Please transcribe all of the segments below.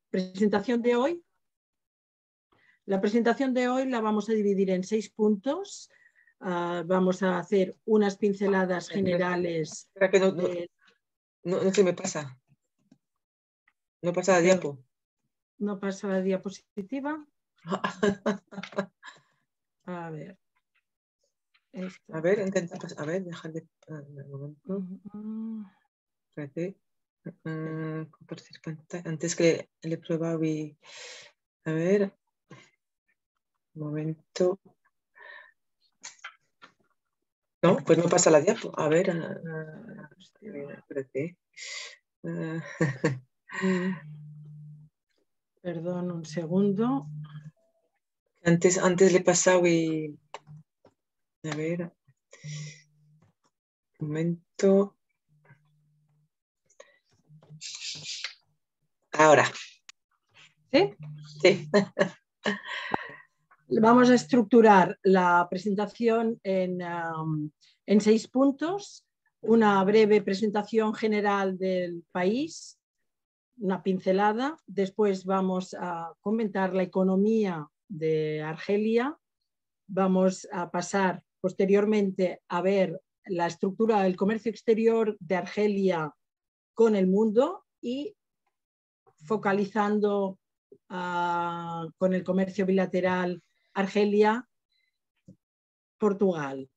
presentación de hoy. La presentación de hoy la vamos a dividir en 6 puntos. Vamos a hacer unas pinceladas generales. Espera que no se me pasa. No pasa la diapo. No pasa la diapositiva. A ver. Esto. A ver, intenta pasar. A ver, déjale un momento. Espérate. Compartir pantalla. Antes que le he probado y. A ver. Un momento. No, pues no pasa la diapo. A ver. Espérate. Perdón, un segundo. Antes le he pasado y. A ver. Un momento. Ahora. ¿Sí? Sí. Vamos a estructurar la presentación en 6 puntos. Una breve presentación general del país, una pincelada. Después vamos a comentar la economía de Argelia. Vamos a pasar posteriormente a ver la estructura del comercio exterior de Argelia con el mundo y focalizando con el comercio bilateral Argelia-Portugal.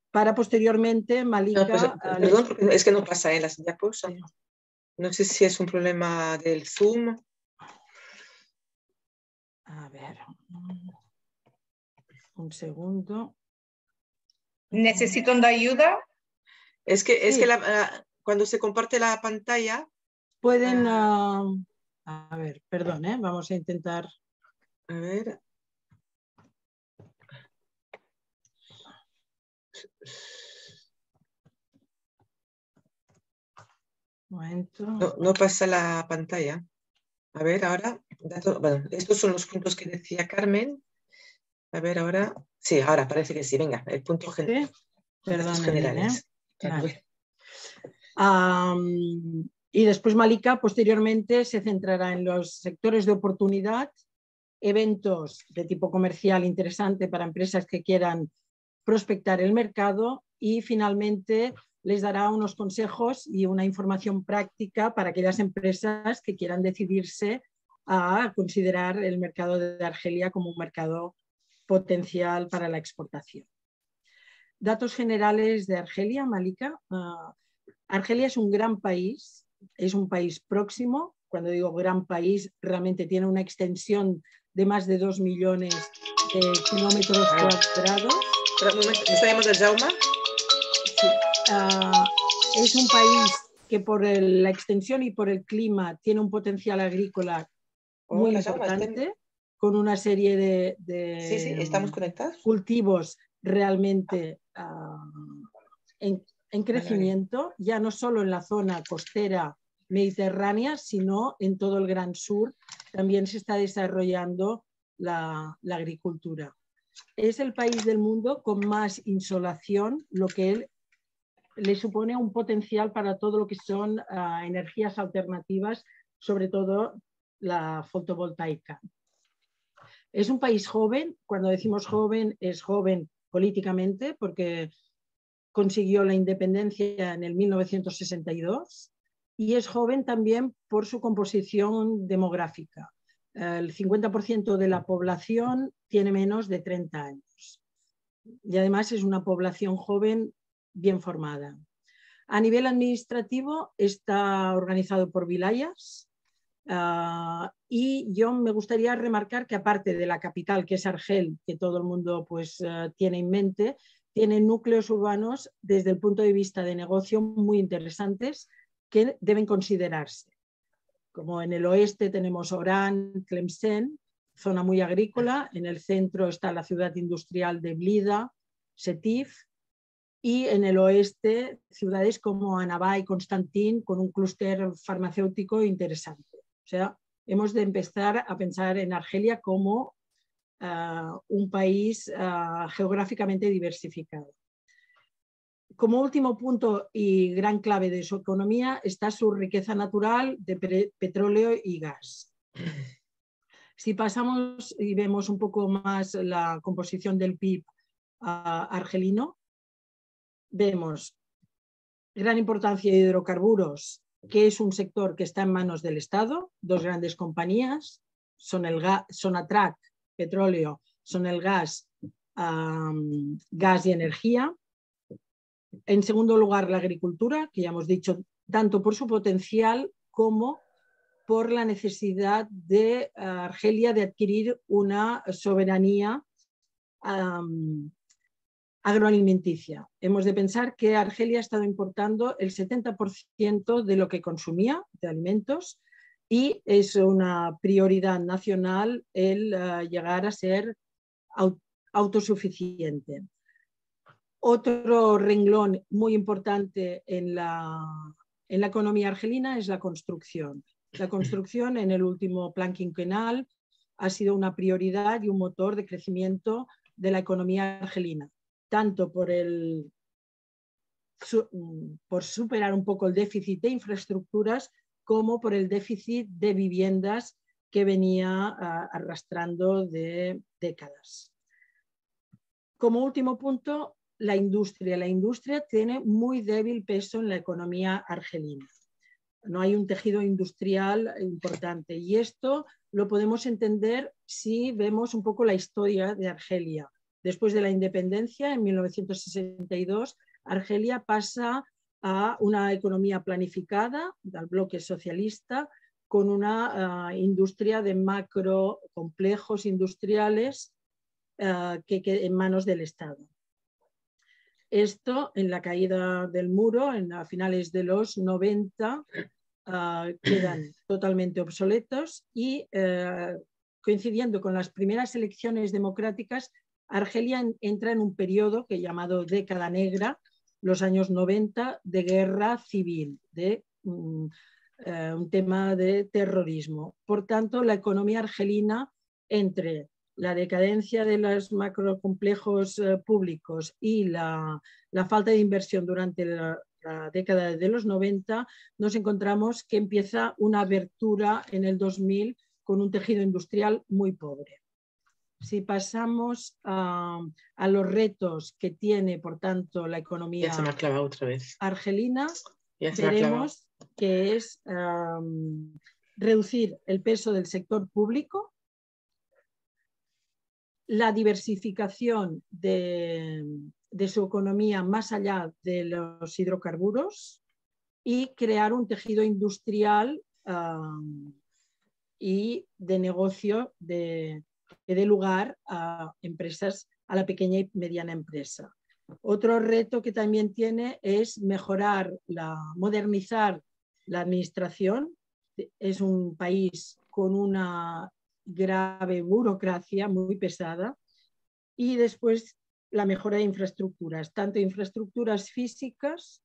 Para posteriormente, Malika... No, pues, perdón, porque es que no pasa en las diapos. Sí. No sé si es un problema del Zoom. A ver, un segundo. ¿Necesitan de ayuda? Es que cuando se comparte la pantalla... Pueden... a ver, perdón, vamos a intentar... A ver... Momento. No pasa la pantalla. A ver, ahora... Bueno, estos son los puntos que decía Carmen. A ver, ahora... Sí, ahora parece que sí. Venga, el punto general. ¿Sí? Perdón, generales. Vale. Y después Malika posteriormente se centrará en los sectores de oportunidad, eventos de tipo comercial interesante para empresas que quieran prospectar el mercado y finalmente les dará unos consejos y una información práctica para aquellas empresas que quieran decidirse a considerar el mercado de Argelia como un mercado potencial para la exportación. Datos generales de Argelia, Malika. Argelia es un gran país, es un país próximo. Cuando digo gran país, realmente tiene una extensión de más de 2 millones de kilómetros cuadrados. ¿Me está llamando Jaume? Sí. Es un país que por la extensión y por el clima tiene un potencial agrícola muy importante, con una serie de sí, estamos conectados. Cultivos realmente en crecimiento, ya no solo en la zona costera mediterránea, sino en todo el Gran Sur. También se está desarrollando la agricultura. Es el país del mundo con más insolación, lo que le supone un potencial para todo lo que son energías alternativas, sobre todo la fotovoltaica. Es un país joven. Cuando decimos joven, es joven políticamente porque consiguió la independencia en el 1962 y es joven también por su composición demográfica. El 50% de la población tiene menos de 30 años y además es una población joven bien formada. A nivel administrativo está organizado por vilayas y yo me gustaría remarcar que aparte de la capital, que es Argel, que todo el mundo pues, tiene en mente, tiene núcleos urbanos desde el punto de vista de negocio muy interesantes que deben considerarse. Como en el oeste tenemos Oran, Tlemcen, zona muy agrícola. En el centro está la ciudad industrial de Blida, Setif. Y en el oeste ciudades como Annaba y Constantin con un clúster farmacéutico interesante. O sea, hemos de empezar a pensar en Argelia como un país geográficamente diversificado. Como último punto y gran clave de su economía está su riqueza natural de petróleo y gas. Si pasamos y vemos un poco más la composición del PIB argelino, vemos gran importancia de hidrocarburos, que es un sector que está en manos del Estado, dos grandes compañías, Sonatrach, petróleo, Sonelgas, gas y energía. En segundo lugar, la agricultura, que ya hemos dicho, tanto por su potencial como por la necesidad de Argelia de adquirir una soberanía agroalimenticia. Hemos de pensar que Argelia ha estado importando el 70% de lo que consumía de alimentos y es una prioridad nacional el llegar a ser autosuficiente. Otro renglón muy importante en la economía argelina es la construcción. La construcción en el último plan quinquenal ha sido una prioridad y un motor de crecimiento de la economía argelina, tanto por superar un poco el déficit de infraestructuras como por el déficit de viviendas que venía arrastrando de décadas. Como último punto, la industria. La industria tiene muy débil peso en la economía argelina. No hay un tejido industrial importante y esto lo podemos entender si vemos un poco la historia de Argelia. Después de la independencia, en 1962, Argelia pasa a una economía planificada del bloque socialista con una industria de macro complejos industriales que en manos del Estado. Esto, en la caída del muro, a finales de los 90, quedan totalmente obsoletos y coincidiendo con las primeras elecciones democráticas, Argelia entra en un periodo que llamado década negra, los años 90, de guerra civil, de un tema de terrorismo. Por tanto, la economía argelina, entre la decadencia de los macrocomplejos públicos y la falta de inversión durante la década de los 90, nos encontramos que empieza una abertura en el 2000 con un tejido industrial muy pobre. Si pasamos a los retos que tiene, por tanto, la economía argelina, veremos que es reducir el peso del sector público, la diversificación de su economía más allá de los hidrocarburos y crear un tejido industrial y de negocio que dé lugar a empresas, a la pequeña y mediana empresa. Otro reto que también tiene es modernizar la administración. Es un país con una grave burocracia muy pesada y después la mejora de infraestructuras, tanto infraestructuras físicas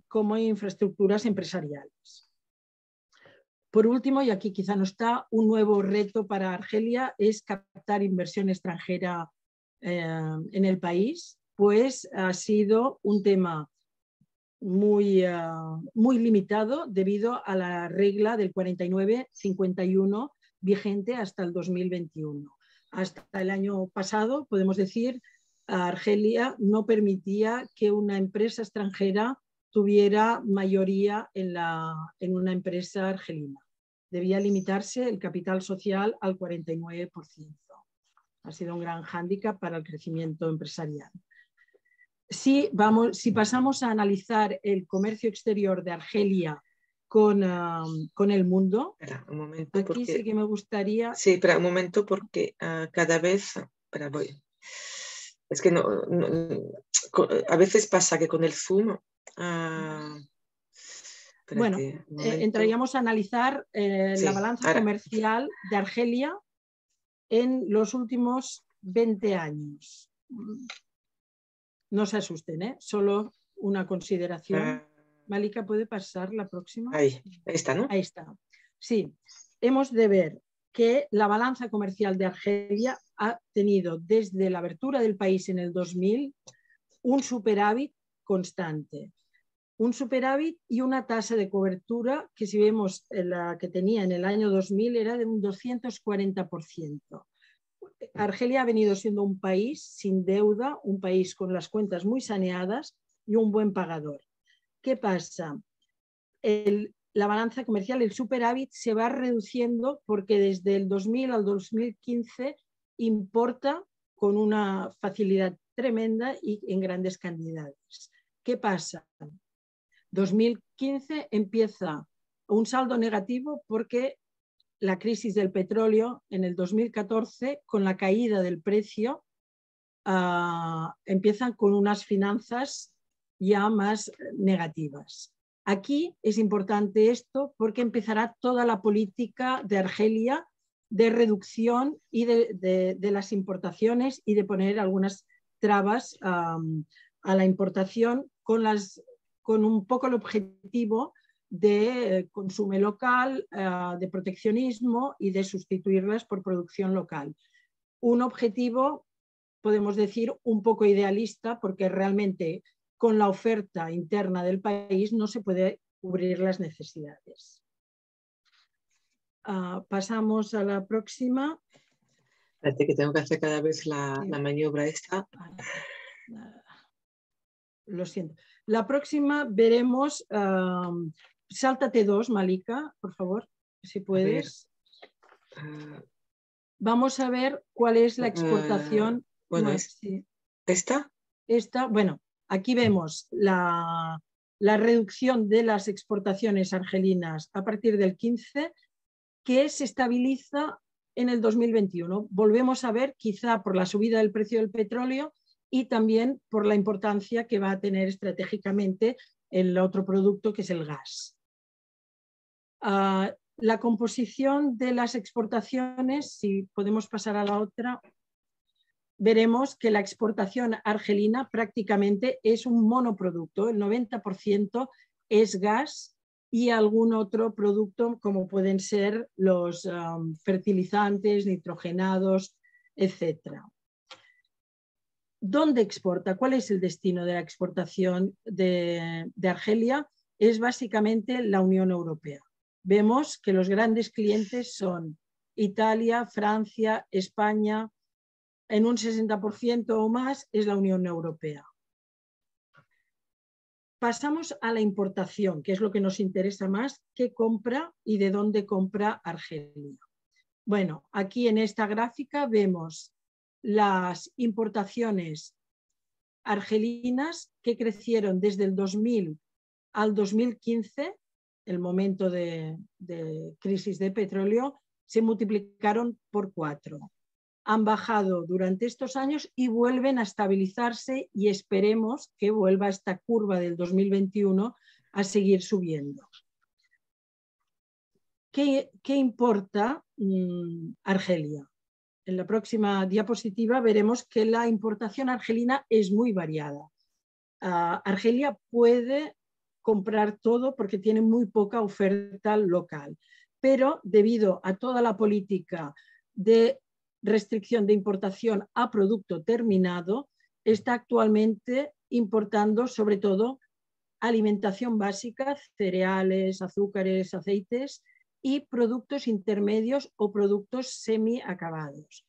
como infraestructuras empresariales. Por último, y aquí quizá no está, un nuevo reto para Argelia es captar inversión extranjera en el país, pues ha sido un tema muy limitado debido a la regla del 49-51 vigente hasta el 2021. Hasta el año pasado, podemos decir, Argelia no permitía que una empresa extranjera tuviera mayoría en una empresa argelina. Debía limitarse el capital social al 49%. Ha sido un gran hándicap para el crecimiento empresarial. Si pasamos a analizar el comercio exterior de Argelia con el mundo, un momento, aquí porque, sí que me gustaría... Sí, espera un momento porque cada vez... Espera, voy. Es que a veces pasa que con el Zoom... bueno, entraríamos a analizar la balanza comercial de Argelia en los últimos 20 años. No se asusten, solo una consideración. Malika, ¿puede pasar la próxima? Ahí está, ¿no? Ahí está. Sí, hemos de ver que la balanza comercial de Argelia ha tenido desde la abertura del país en el 2000 un superávit constante. un superávit y una tasa de cobertura que, si vemos la que tenía en el año 2000, era de un 240%. Argelia ha venido siendo un país sin deuda, un país con las cuentas muy saneadas y un buen pagador. ¿Qué pasa? La balanza comercial, el superávit, se va reduciendo porque desde el 2000 al 2015 importa con una facilidad tremenda y en grandes cantidades. ¿Qué pasa? 2015 empieza un saldo negativo porque la crisis del petróleo en el 2014, con la caída del precio, empiezan con unas finanzas ya más negativas. Aquí es importante esto porque empezará toda la política de Argelia de reducción y de las importaciones y de poner algunas trabas a la importación con un poco el objetivo de consumo local, de proteccionismo y de sustituirlas por producción local. Un objetivo, podemos decir, un poco idealista, porque realmente con la oferta interna del país no se puede cubrir las necesidades. Pasamos a la próxima. Espérate que tengo que hacer cada vez la maniobra esta. Lo siento. La próxima veremos, sáltate 2, Malika, por favor, si puedes. Vamos a ver cuál es la exportación. Bueno, sí. ¿Esta? Esta, bueno, aquí vemos la reducción de las exportaciones argelinas a partir del 15, que se estabiliza en el 2021. Volvemos a ver, quizá por la subida del precio del petróleo y también por la importancia que va a tener estratégicamente el otro producto, que es el gas. La composición de las exportaciones, si podemos pasar a la otra, veremos que la exportación argelina prácticamente es un monoproducto. El 90% es gas y algún otro producto, como pueden ser los fertilizantes, nitrogenados, etc. ¿Dónde exporta? ¿Cuál es el destino de la exportación de Argelia? Es básicamente la Unión Europea. Vemos que los grandes clientes son Italia, Francia, España. En un 60% o más es la Unión Europea. Pasamos a la importación, que es lo que nos interesa más, qué compra y de dónde compra Argelia. Bueno, aquí en esta gráfica vemos las importaciones argelinas que crecieron desde el 2000 al 2015, el momento de crisis de petróleo, se multiplicaron por 4. Han bajado durante estos años y vuelven a estabilizarse, y esperemos que vuelva esta curva del 2021 a seguir subiendo. ¿Qué importa Argelia? En la próxima diapositiva veremos que la importación argelina es muy variada. Argelia puede comprar todo porque tiene muy poca oferta local, pero debido a toda la política de restricción de importación a producto terminado, está actualmente importando sobre todo alimentación básica, cereales, azúcares, aceites y productos intermedios o productos semi-acabados.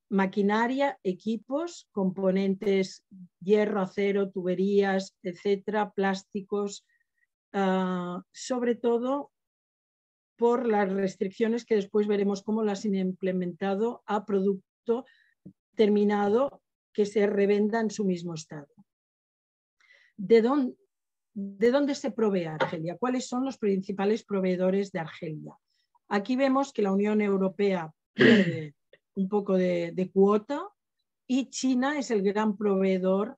Maquinaria, equipos, componentes, hierro, acero, tuberías, etcétera, plásticos, sobre todo por las restricciones que después veremos cómo las han implementado a producto terminado que se revenda en su mismo estado. ¿De dónde se provee Argelia? ¿Cuáles son los principales proveedores de Argelia? Aquí vemos que la Unión Europea pierde un poco de cuota y China es el gran proveedor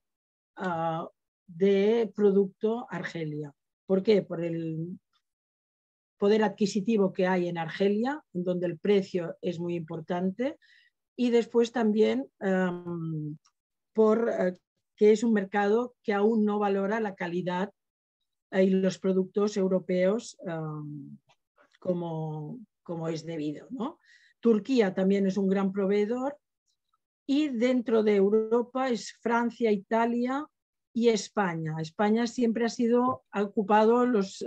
de producto Argelia. ¿Por qué? Por el poder adquisitivo que hay en Argelia, en donde el precio es muy importante, y después también que es un mercado que aún no valora la calidad y los productos europeos como es debido, ¿no? Turquía también es un gran proveedor, y dentro de Europa es Francia, Italia y España. España siempre ha ocupado los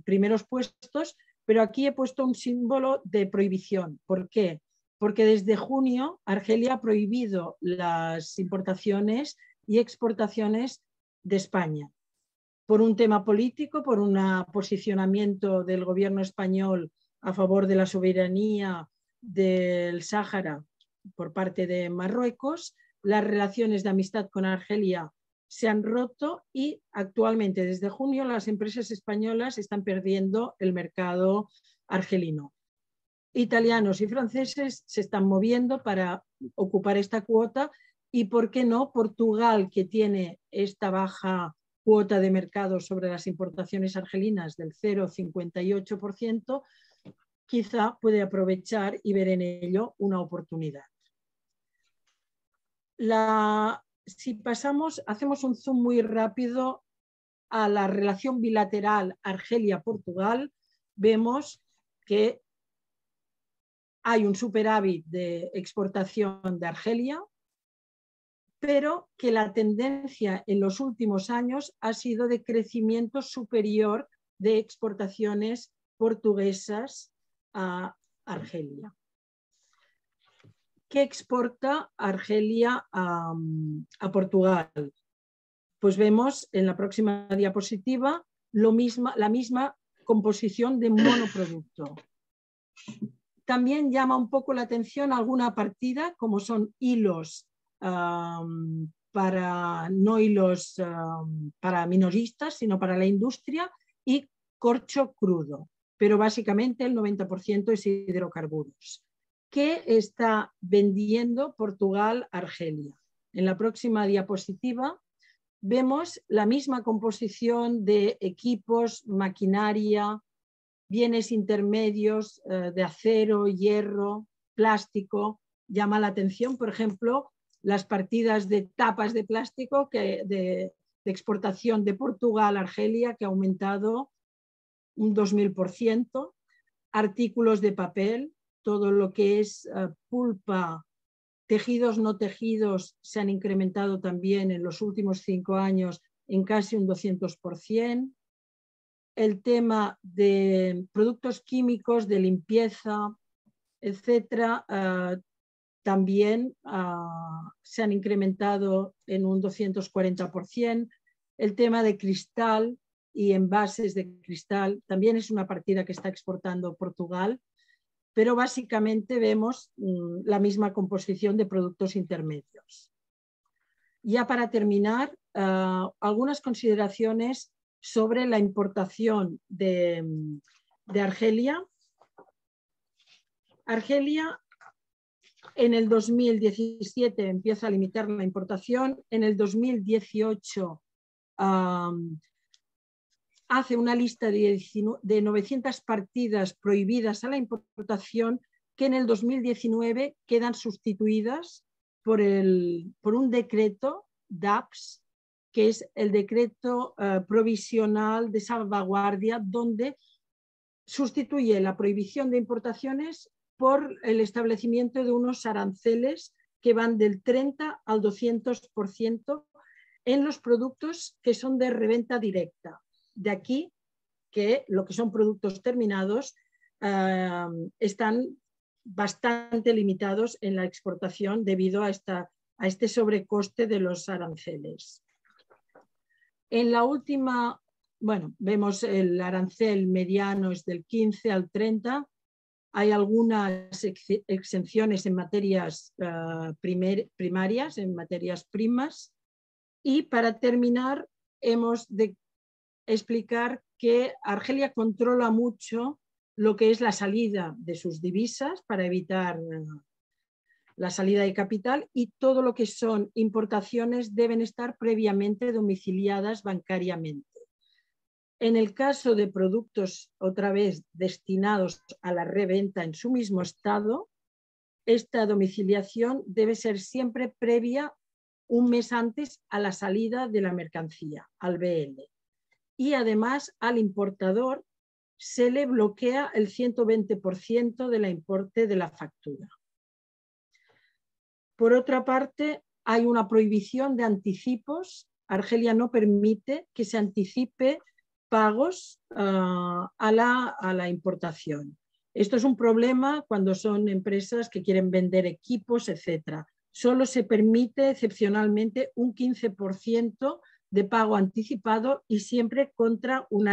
primeros puestos, pero aquí he puesto un símbolo de prohibición. ¿Por qué? Porque desde junio Argelia ha prohibido las importaciones y exportaciones de España. Por un tema político, por un posicionamiento del gobierno español a favor de la soberanía del Sáhara por parte de Marruecos, las relaciones de amistad con Argelia se han roto y actualmente desde junio las empresas españolas están perdiendo el mercado argelino. Italianos y franceses se están moviendo para ocupar esta cuota y, ¿por qué no?, Portugal, que tiene esta baja cuota de mercado sobre las importaciones argelinas del 0,58%, quizá puede aprovechar y ver en ello una oportunidad. Si pasamos, hacemos un zoom muy rápido a la relación bilateral Argelia-Portugal, vemos que hay un superávit de exportación de Argelia, pero que la tendencia en los últimos años ha sido de crecimiento superior de exportaciones portuguesas a Argelia. ¿Qué exporta Argelia a Portugal? Pues vemos en la próxima diapositiva la misma composición de monoproducto. También llama un poco la atención alguna partida, como son hilos para no hilos para minoristas, sino para la industria, y corcho crudo, pero básicamente el 90% es hidrocarburos. ¿Qué está vendiendo Portugal a Argelia? En la próxima diapositiva vemos la misma composición de equipos, maquinaria, bienes intermedios de acero, hierro, plástico. Llama la atención, por ejemplo, las partidas de tapas de plástico de exportación de Portugal a Argelia, que ha aumentado un 2000%, artículos de papel, todo lo que es pulpa, tejidos no tejidos se han incrementado también en los últimos 5 años en casi un 200%. El tema de productos químicos, de limpieza, etcétera, también se han incrementado en un 240%. El tema de cristal y envases de cristal también es una partida que está exportando Portugal, pero básicamente vemos la misma composición de productos intermedios. Ya para terminar, algunas consideraciones sobre la importación de Argelia. Argelia en el 2017 empieza a limitar la importación, en el 2018 hace una lista de 900 partidas prohibidas a la importación que en el 2019 quedan sustituidas por un decreto DAPS, que es el decreto provisional de salvaguardia, donde sustituye la prohibición de importaciones por el establecimiento de unos aranceles que van del 30 al 200% en los productos que son de reventa directa. De aquí que lo que son productos terminados están bastante limitados en la exportación debido a este sobrecoste de los aranceles. En la última, bueno, vemos el arancel mediano es del 15 al 30. Hay algunas exenciones en materias primarias, en materias primas. Y para terminar, hemos de explicar que Argelia controla mucho lo que es la salida de sus divisas para evitar la salida de capital, y todo lo que son importaciones deben estar previamente domiciliadas bancariamente. En el caso de productos, otra vez, destinados a la reventa en su mismo estado, esta domiciliación debe ser siempre previa un mes antes a la salida de la mercancía, al BL. Y además al importador se le bloquea el 120% de la importe de la factura. Por otra parte, hay una prohibición de anticipos Argelia no permite que se anticipe pagos a la importación. Esto es un problema cuando son empresas que quieren vender equipos, etc. Solo se permite excepcionalmente un 15% de pago anticipado y siempre contra un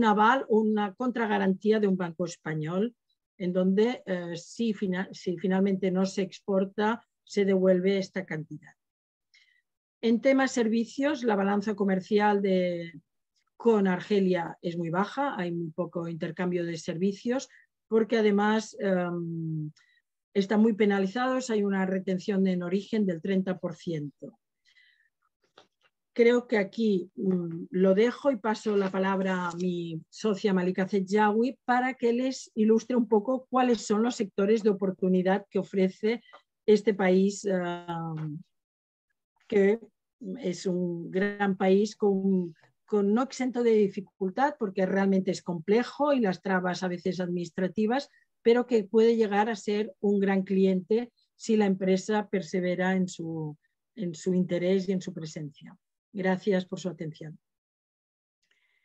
aval o una contragarantía de un banco español, en donde si finalmente no se exporta, se devuelve esta cantidad. En temas servicios, la balanza comercial con Argelia es muy baja, hay muy poco intercambio de servicios, porque además están muy penalizados, hay una retención en origen del 30%. Creo que aquí lo dejo y paso la palabra a mi socia Malika Zedjawi para que les ilustre un poco cuáles son los sectores de oportunidad que ofrece este país, que es un gran país con no exento de dificultad, porque realmente es complejo y las trabas a veces administrativas, pero que puede llegar a ser un gran cliente si la empresa persevera en su interés y en su presencia. Gracias por su atención.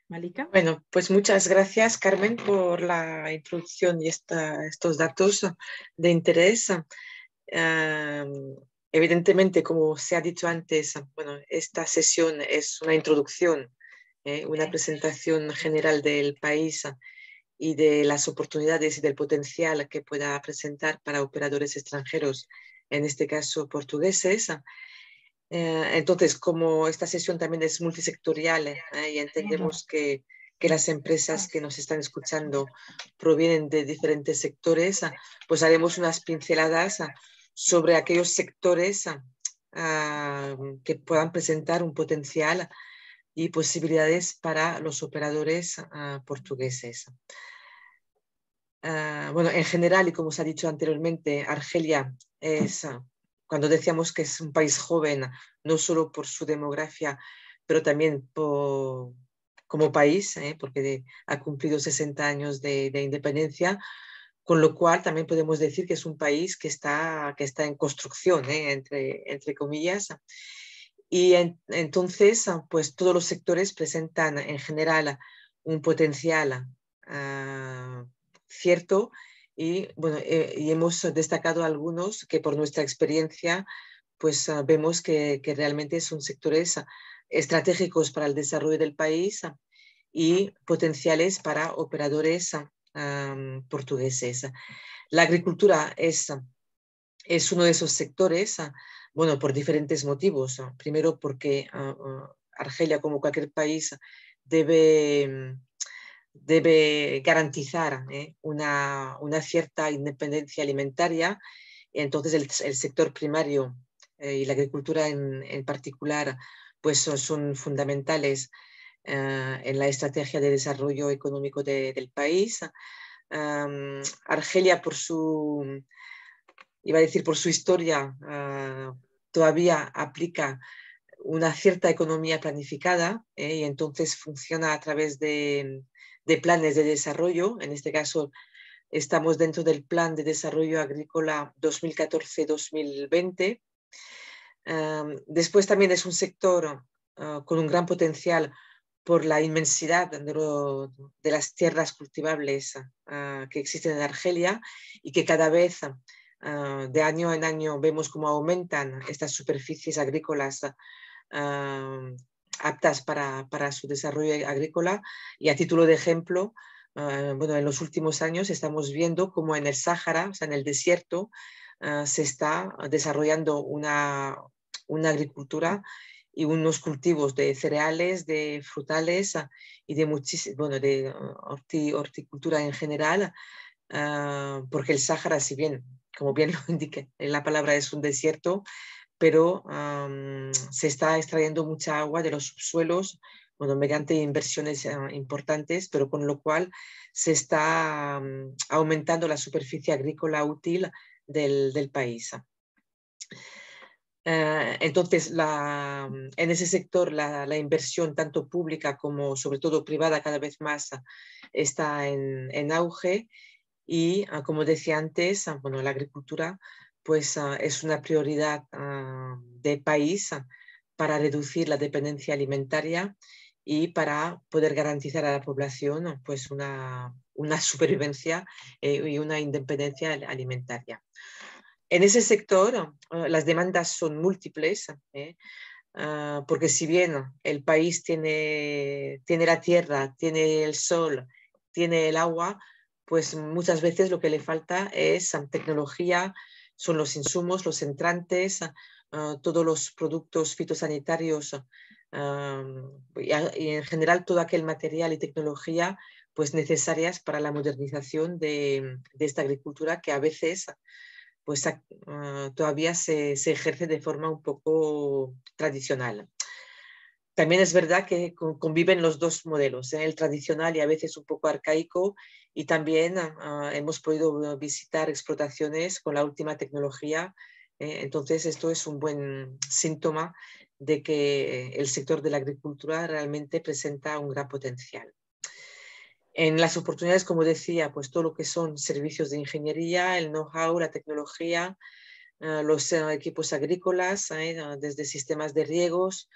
Malika. Bueno, pues muchas gracias, Carmen, por la introducción y estos datos de interés. Evidentemente, como se ha dicho antes, bueno, esta sesión es una introducción, una presentación general del país y de las oportunidades y del potencial que pueda presentar para operadores extranjeros, en este caso portugueses. Entonces, como esta sesión también es multisectorial y entendemos que las empresas que nos están escuchando provienen de diferentes sectores, pues haremos unas pinceladas sobre aquellos sectores que puedan presentar un potencial y posibilidades para los operadores portugueses. Bueno, en general, y como se ha dicho anteriormente, Argelia es, cuando decíamos que es un país joven, no solo por su demografía, pero también como país, porque ha cumplido 60 años de independencia, con lo cual también podemos decir que es un país que está en construcción, entre comillas. Y entonces, pues todos los sectores presentan en general un potencial cierto y, bueno, y hemos destacado algunos que por nuestra experiencia pues vemos que realmente son sectores estratégicos para el desarrollo del país y potenciales para operadores portugueses. La agricultura es uno de esos sectores, bueno, por diferentes motivos. Primero porque Argelia, como cualquier país, debe garantizar una cierta independencia alimentaria. Entonces el sector primario y la agricultura en particular pues son fundamentales en la estrategia de desarrollo económico del país. Argelia, iba a decir por su historia, todavía aplica una cierta economía planificada y entonces funciona a través de planes de desarrollo. En este caso estamos dentro del Plan de Desarrollo Agrícola 2014-2020. Después también es un sector con un gran potencial por la inmensidad de las tierras cultivables que existen en Argelia y que cada vez de año en año vemos cómo aumentan estas superficies agrícolas aptas para su desarrollo agrícola. Y a título de ejemplo, bueno, en los últimos años estamos viendo cómo en el Sáhara, o sea, en el desierto, se está desarrollando una agricultura y unos cultivos de cereales, de frutales y de horticultura en general, porque el Sáhara, si bien, como bien lo indica la palabra, es un desierto, pero se está extrayendo mucha agua de los subsuelos, bueno, mediante inversiones importantes, pero con lo cual se está aumentando la superficie agrícola útil del país. Entonces, en ese sector la inversión tanto pública como sobre todo privada cada vez más está en auge y, como decía antes, bueno, la agricultura pues es una prioridad de país para reducir la dependencia alimentaria y para poder garantizar a la población pues una supervivencia y una independencia alimentaria. En ese sector las demandas son múltiples, porque si bien el país tiene la tierra, tiene el sol, tiene el agua, pues muchas veces lo que le falta es tecnología, son los insumos, los entrantes, todos los productos fitosanitarios y en general todo aquel material y tecnología pues necesarias para la modernización de esta agricultura que a veces pues todavía se ejerce de forma un poco tradicional. También es verdad que conviven los dos modelos, el tradicional y a veces un poco arcaico, y también hemos podido visitar explotaciones con la última tecnología. Entonces esto es un buen síntoma de que el sector de la agricultura realmente presenta un gran potencial. En las oportunidades, como decía, pues todo lo que son servicios de ingeniería, el know-how, la tecnología, los equipos agrícolas, desde sistemas de riegos,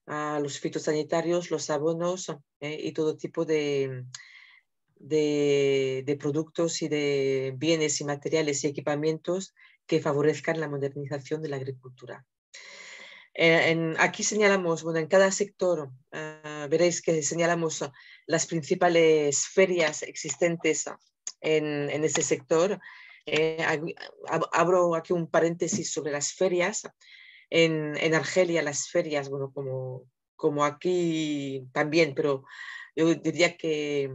los fitosanitarios, los abonos y todo tipo de productos y de bienes y materiales y equipamientos que favorezcan la modernización de la agricultura. Aquí señalamos, bueno, en cada sector veréis que señalamos las principales ferias existentes en ese sector. Abro aquí un paréntesis sobre las ferias. En Argelia las ferias, bueno, como aquí también, pero yo diría que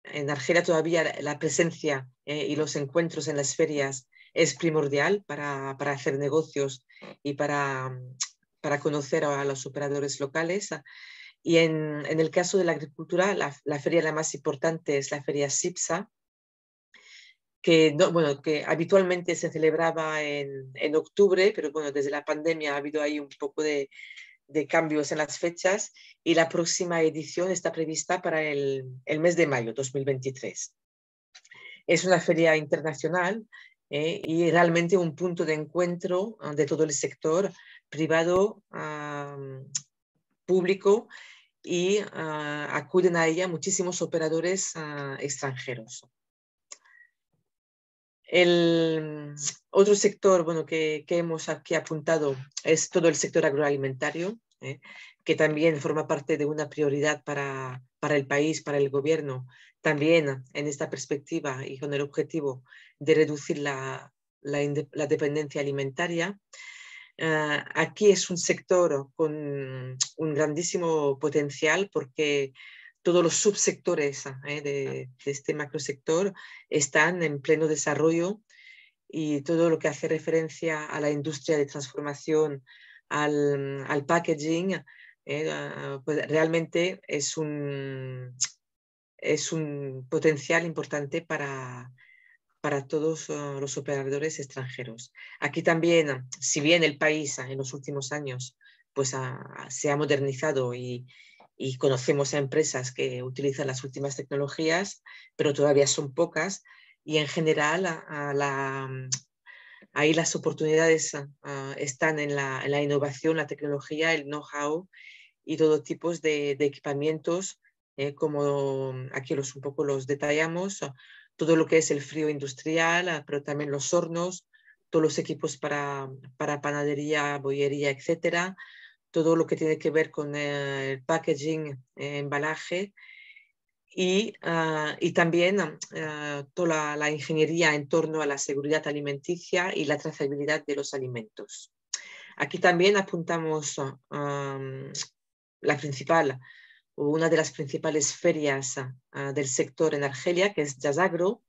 en Argelia todavía la presencia y los encuentros en las ferias es primordial para hacer negocios y para conocer a los operadores locales. Y en el caso de la agricultura, la feria la más importante es la feria SIPSA, que habitualmente se celebraba en octubre, pero bueno, desde la pandemia ha habido ahí un poco de cambios en las fechas, y la próxima edición está prevista para el mes de mayo 2023. Es una feria internacional y realmente un punto de encuentro de todo el sector privado, público, y acuden a ella muchísimos operadores extranjeros. El otro sector que hemos aquí apuntado es todo el sector agroalimentario, que también forma parte de una prioridad para el país, para el gobierno, también en esta perspectiva y con el objetivo de reducir la dependencia alimentaria. Aquí es un sector con un grandísimo potencial porque todos los subsectores de este macrosector están en pleno desarrollo, y todo lo que hace referencia a la industria de transformación, al packaging, pues realmente es un potencial importante para todos los operadores extranjeros. Aquí también, si bien el país en los últimos años pues, se ha modernizado y conocemos a empresas que utilizan las últimas tecnologías, pero todavía son pocas, y en general ahí las oportunidades están en la innovación, la tecnología, el know-how y todo tipo de equipamientos, como aquí un poco los detallamos, todo lo que es el frío industrial, pero también los hornos, todos los equipos para panadería, bollería, etcétera, todo lo que tiene que ver con el packaging, embalaje, y también toda la ingeniería en torno a la seguridad alimenticia y la trazabilidad de los alimentos. Aquí también apuntamos una de las principales ferias del sector en Argelia, que es Jazagro,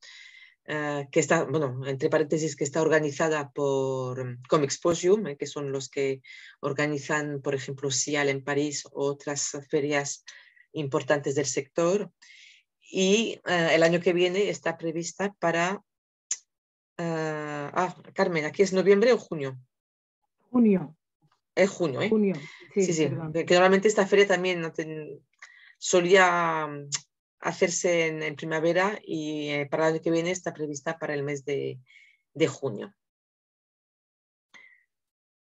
que está, entre paréntesis, que está organizada por Comexposium, que son los que organizan, por ejemplo, SIAL en París o otras ferias importantes del sector. Y el año que viene está prevista para... Carmen, ¿aquí es noviembre o junio? Junio. Es junio, ¿eh? Junio, sí. Sí. Que normalmente esta feria también solía hacerse en primavera, y para el año que viene está prevista para el mes de junio.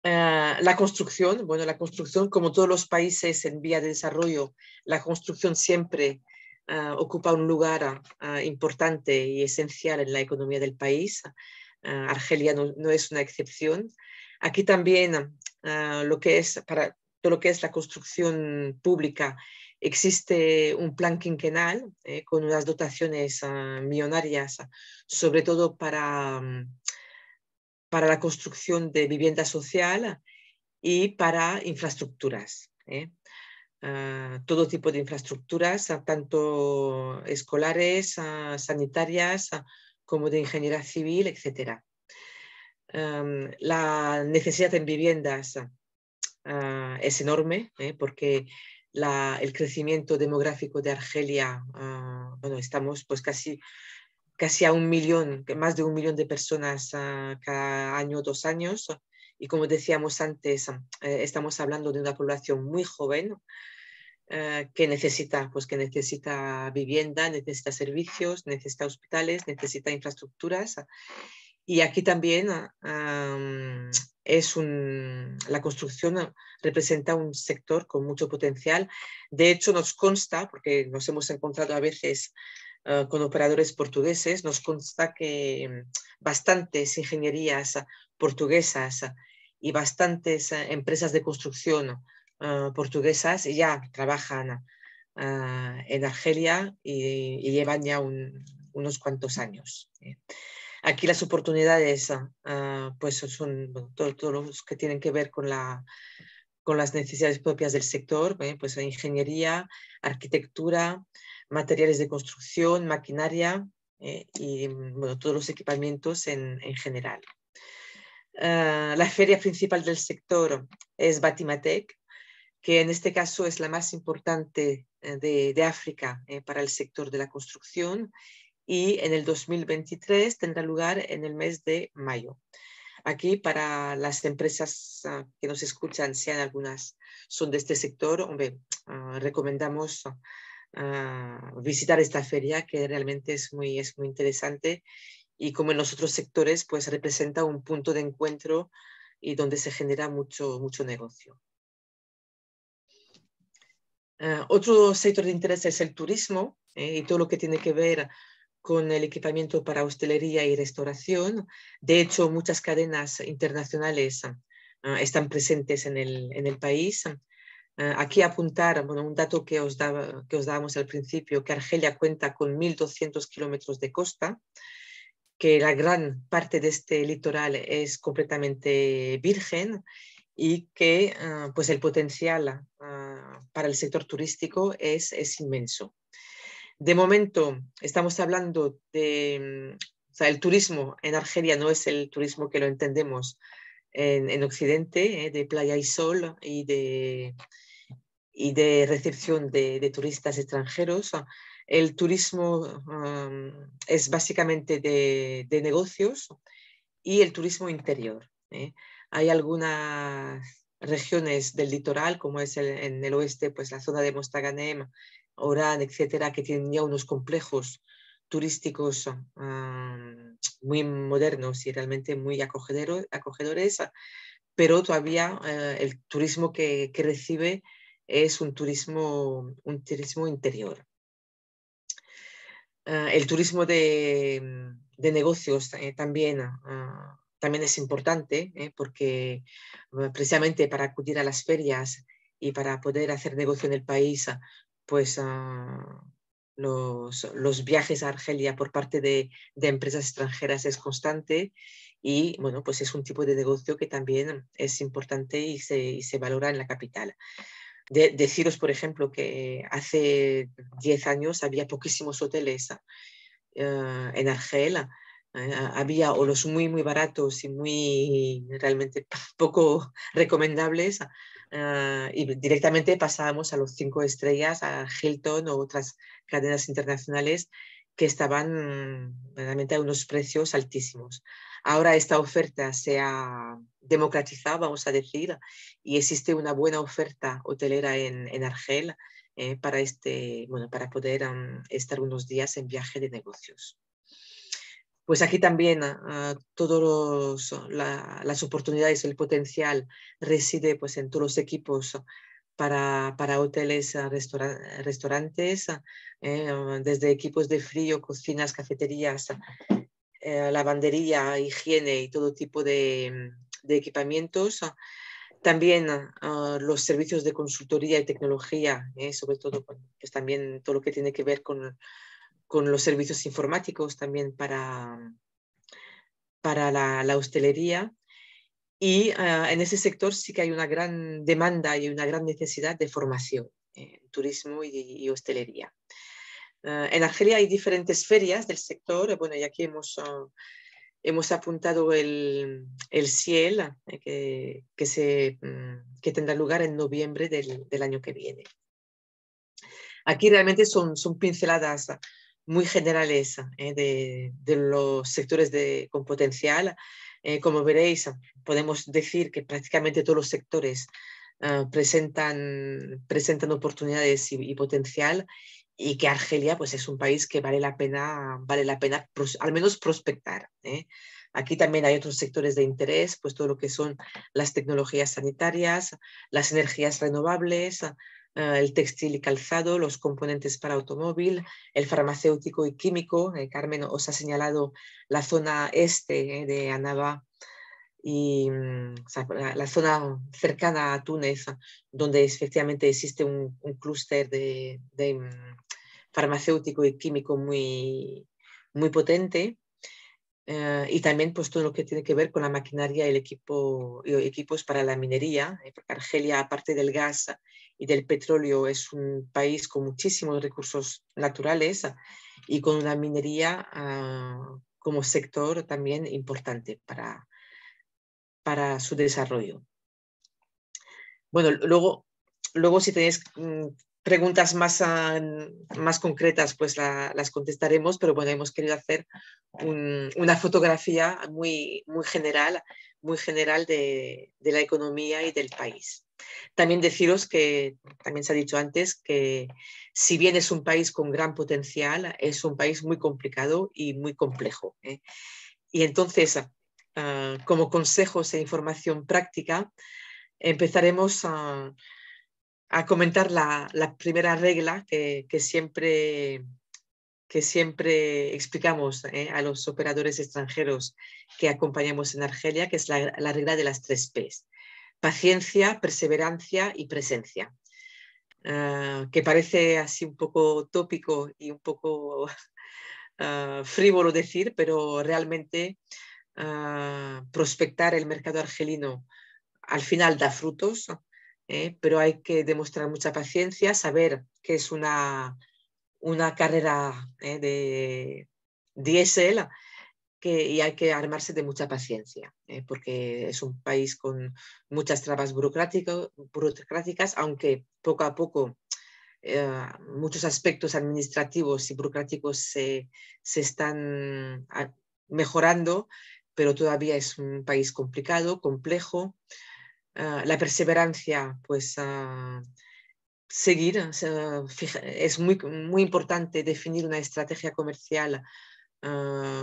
La construcción, bueno, la construcción, como todos los países en vía de desarrollo, la construcción siempre ocupa un lugar importante y esencial en la economía del país. Argelia no es una excepción. Aquí también para todo lo que es la construcción pública existe un plan quinquenal con unas dotaciones millonarias, sobre todo para la construcción de vivienda social y para infraestructuras. Todo tipo de infraestructuras, tanto escolares, sanitarias, como de ingeniería civil, etc. La necesidad en viviendas es enorme, porque el crecimiento demográfico de Argelia, bueno, estamos pues casi a 1 millón, más de 1 millón de personas cada año, 2 años. Y como decíamos antes, estamos hablando de una población muy joven que necesita vivienda, necesita servicios, necesita hospitales, necesita infraestructuras. Y aquí también la construcción representa un sector con mucho potencial. De hecho, nos consta, porque nos hemos encontrado a veces con operadores portugueses, nos consta que bastantes ingenierías portuguesas y bastantes empresas de construcción portuguesas ya trabajan en Argelia y llevan ya unos cuantos años. Aquí las oportunidades pues son todos los que tienen que ver con las necesidades propias del sector, pues ingeniería, arquitectura, materiales de construcción, maquinaria y bueno, todos los equipamientos en general. La feria principal del sector es Batimatec, que en este caso es la más importante de África para el sector de la construcción, y en el 2023 tendrá lugar en el mes de mayo. Aquí, para las empresas que nos escuchan, sean algunas son de este sector, recomendamos visitar esta feria, que realmente es muy interesante, y como en los otros sectores, pues representa un punto de encuentro y donde se genera mucho negocio. Otro sector de interés es el turismo y todo lo que tiene que ver con el equipamiento para hostelería y restauración. De hecho, muchas cadenas internacionales están presentes en el país. Aquí apuntar un dato que os dábamos al principio, que Argelia cuenta con 1.200 kilómetros de costa, que la gran parte de este litoral es completamente virgen y que pues el potencial para el sector turístico es inmenso. De momento estamos hablando de, el turismo en Argelia no es el turismo que lo entendemos en Occidente, de playa y sol y de recepción de turistas extranjeros. El turismo es básicamente de negocios y el turismo interior. Hay algunas regiones del litoral, como es en el oeste, pues la zona de Mostaganem, Orán, etcétera, que tienen ya unos complejos turísticos muy modernos y realmente muy acogedores, pero todavía el turismo que recibe es un turismo interior. El turismo de negocios también es importante, porque precisamente para acudir a las ferias y para poder hacer negocio en el país, pues los viajes a Argelia por parte de empresas extranjeras es constante, y bueno, pues es un tipo de negocio que también es importante y se valora en la capital. Deciros, por ejemplo, que hace 10 años había poquísimos hoteles en Argel. Había o los muy baratos y realmente poco recomendables, y directamente pasábamos a los 5 estrellas, a Hilton o otras cadenas internacionales que estaban realmente a unos precios altísimos. Ahora esta oferta se ha democratizado, vamos a decir, y existe una buena oferta hotelera en Argel para poder estar unos días en viaje de negocios. Pues aquí también todas las oportunidades, el potencial reside pues, en todos los equipos para hoteles, restaurantes, desde equipos de frío, cocinas, cafeterías, lavandería, higiene y todo tipo de equipamientos. También los servicios de consultoría y tecnología, sobre todo pues también todo lo que tiene que ver con los servicios informáticos también para la hostelería. Y en ese sector sí que hay una gran demanda y una gran necesidad de formación en turismo y hostelería. En Argelia hay diferentes ferias del sector. Bueno, y aquí hemos apuntado el CIEL, que tendrá lugar en noviembre del año que viene. Aquí realmente son pinceladas muy generales de los sectores con potencial. Como veréis, podemos decir que prácticamente todos los sectores presentan oportunidades y potencial, y que Argelia pues, es un país que vale la pena al menos prospectar. Aquí también hay otros sectores de interés, pues todo lo que son las tecnologías sanitarias, las energías renovables, el textil y calzado, los componentes para automóvil, el farmacéutico y químico. Carmen os ha señalado la zona este de Annaba y o sea, la zona cercana a Túnez, donde efectivamente existe un clúster de farmacéutico y químico muy, muy potente. Y también pues, todo lo que tiene que ver con la maquinaria y equipos para la minería, porque Argelia, aparte del gas y del petróleo, es un país con muchísimos recursos naturales y con una minería como sector también importante para su desarrollo. Bueno, luego si tenéis preguntas más concretas, pues las contestaremos, pero bueno, hemos querido hacer una fotografía muy general de la economía y del país. También deciros que, también se ha dicho antes, que si bien es un país con gran potencial, es un país muy complicado y muy complejo. Y entonces, como consejos e información práctica, empezaremos a comentar la primera regla que siempre explicamos a los operadores extranjeros que acompañamos en Argelia, que es la regla de las 3 P's: paciencia, perseverancia y presencia. Que parece así un poco tópico y un poco frívolo decir, pero realmente prospectar el mercado argelino al final da frutos, pero hay que demostrar mucha paciencia, saber que es una carrera de diésel, y hay que armarse de mucha paciencia, porque es un país con muchas trabas burocráticas, aunque poco a poco muchos aspectos administrativos y burocráticos se están mejorando, pero todavía es un país complicado, complejo. La perseverancia, pues seguir, es muy importante definir una estrategia comercial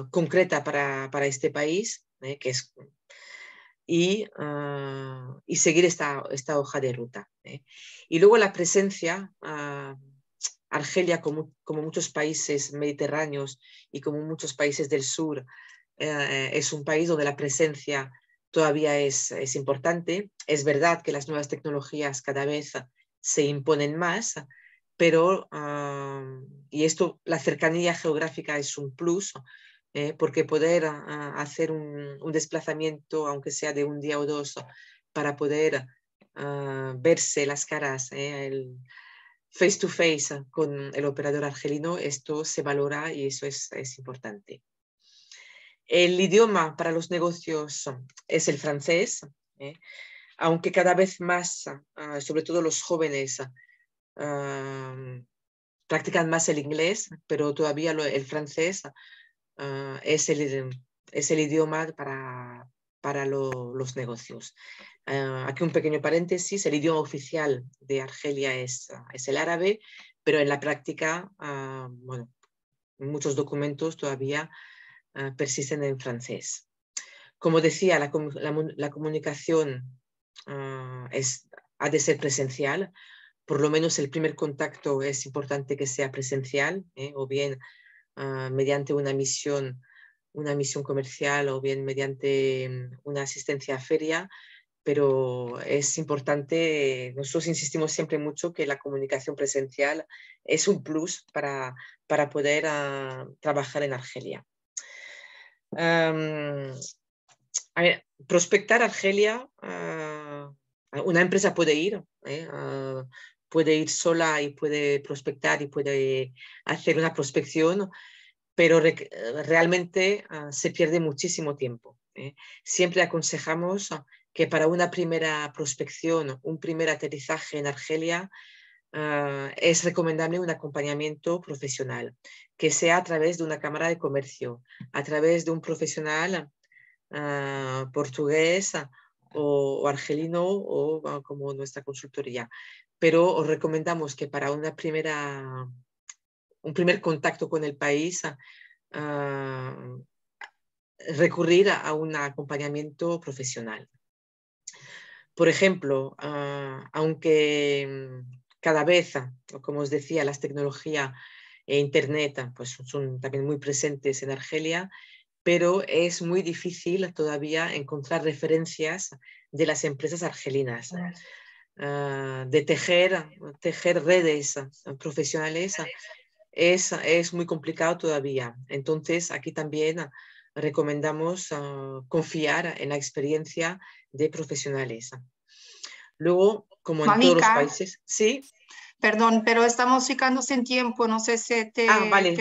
concreta para este país, y seguir esta hoja de ruta. Y luego la presencia. Argelia, como muchos países mediterráneos y como muchos países del sur, es un país donde la presencia todavía es importante. Es verdad que las nuevas tecnologías cada vez se imponen más, pero, y esto, la cercanía geográfica es un plus, porque poder hacer un desplazamiento, aunque sea de un día o dos, para poder verse las caras, face to face con el operador argelino, esto se valora y eso es importante. El idioma para los negocios es el francés, aunque cada vez más, sobre todo los jóvenes, practican más el inglés, pero todavía el francés es el idioma para los negocios. Aquí un pequeño paréntesis: el idioma oficial de Argelia es el árabe, pero en la práctica, bueno, muchos documentos todavía persisten en francés. Como decía, la comunicación ha de ser presencial. Por lo menos el primer contacto es importante que sea presencial, o bien mediante una misión comercial o bien mediante una asistencia a feria, pero es importante, nosotros insistimos siempre mucho que la comunicación presencial es un plus para poder trabajar en Argelia. A ver, prospectar Argelia, una empresa puede ir sola y puede prospectar y puede hacer una prospección, pero realmente se pierde muchísimo tiempo. Siempre aconsejamos que para una primera prospección, un primer aterrizaje en Argelia, es recomendable un acompañamiento profesional, que sea a través de una cámara de comercio, a través de un profesional portugués o argelino o como nuestra consultoría. Pero os recomendamos que para un primer contacto con el país, recurrir a un acompañamiento profesional. Por ejemplo, aunque cada vez, como os decía, las tecnologías e Internet pues son también muy presentes en Argelia, pero es muy difícil todavía encontrar referencias de las empresas argelinas. De tejer redes profesionales es muy complicado todavía. Entonces, aquí también recomendamos confiar en la experiencia de profesionales. Luego, como en todos los países, ¿sí? Perdón, pero estamos ficando sin tiempo, no sé si te... Vale,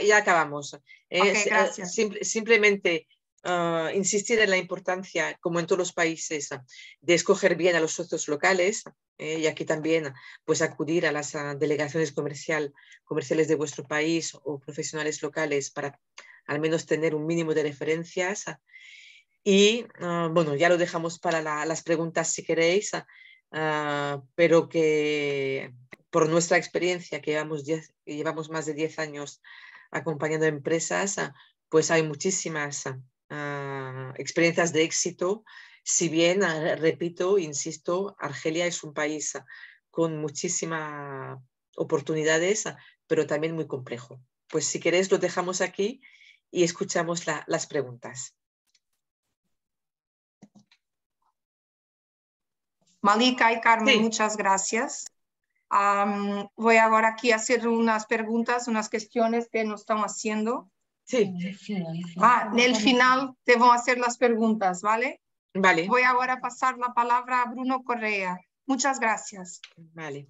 ya acabamos. Okay, gracias. Simplemente insistir en la importancia, como en todos los países, de escoger bien a los socios locales, y aquí también pues acudir a las delegaciones comerciales de vuestro país o profesionales locales para al menos tener un mínimo de referencias. Y bueno, ya lo dejamos para las preguntas si queréis, pero que por nuestra experiencia, que llevamos más de 10 años acompañando empresas, pues hay muchísimas experiencias de éxito. Si bien, repito, insisto, Argelia es un país con muchísimas oportunidades, pero también muy complejo. Pues si queréis lo dejamos aquí y escuchamos las preguntas. Malika y Carmen, Sí. muchas gracias. Voy ahora aquí a hacer unas preguntas, unas cuestiones que nos están haciendo. Sí. En el final te voy a hacer las preguntas, ¿vale? Vale. Voy ahora a pasar la palabra a Bruno Correa. Muchas gracias. Vale.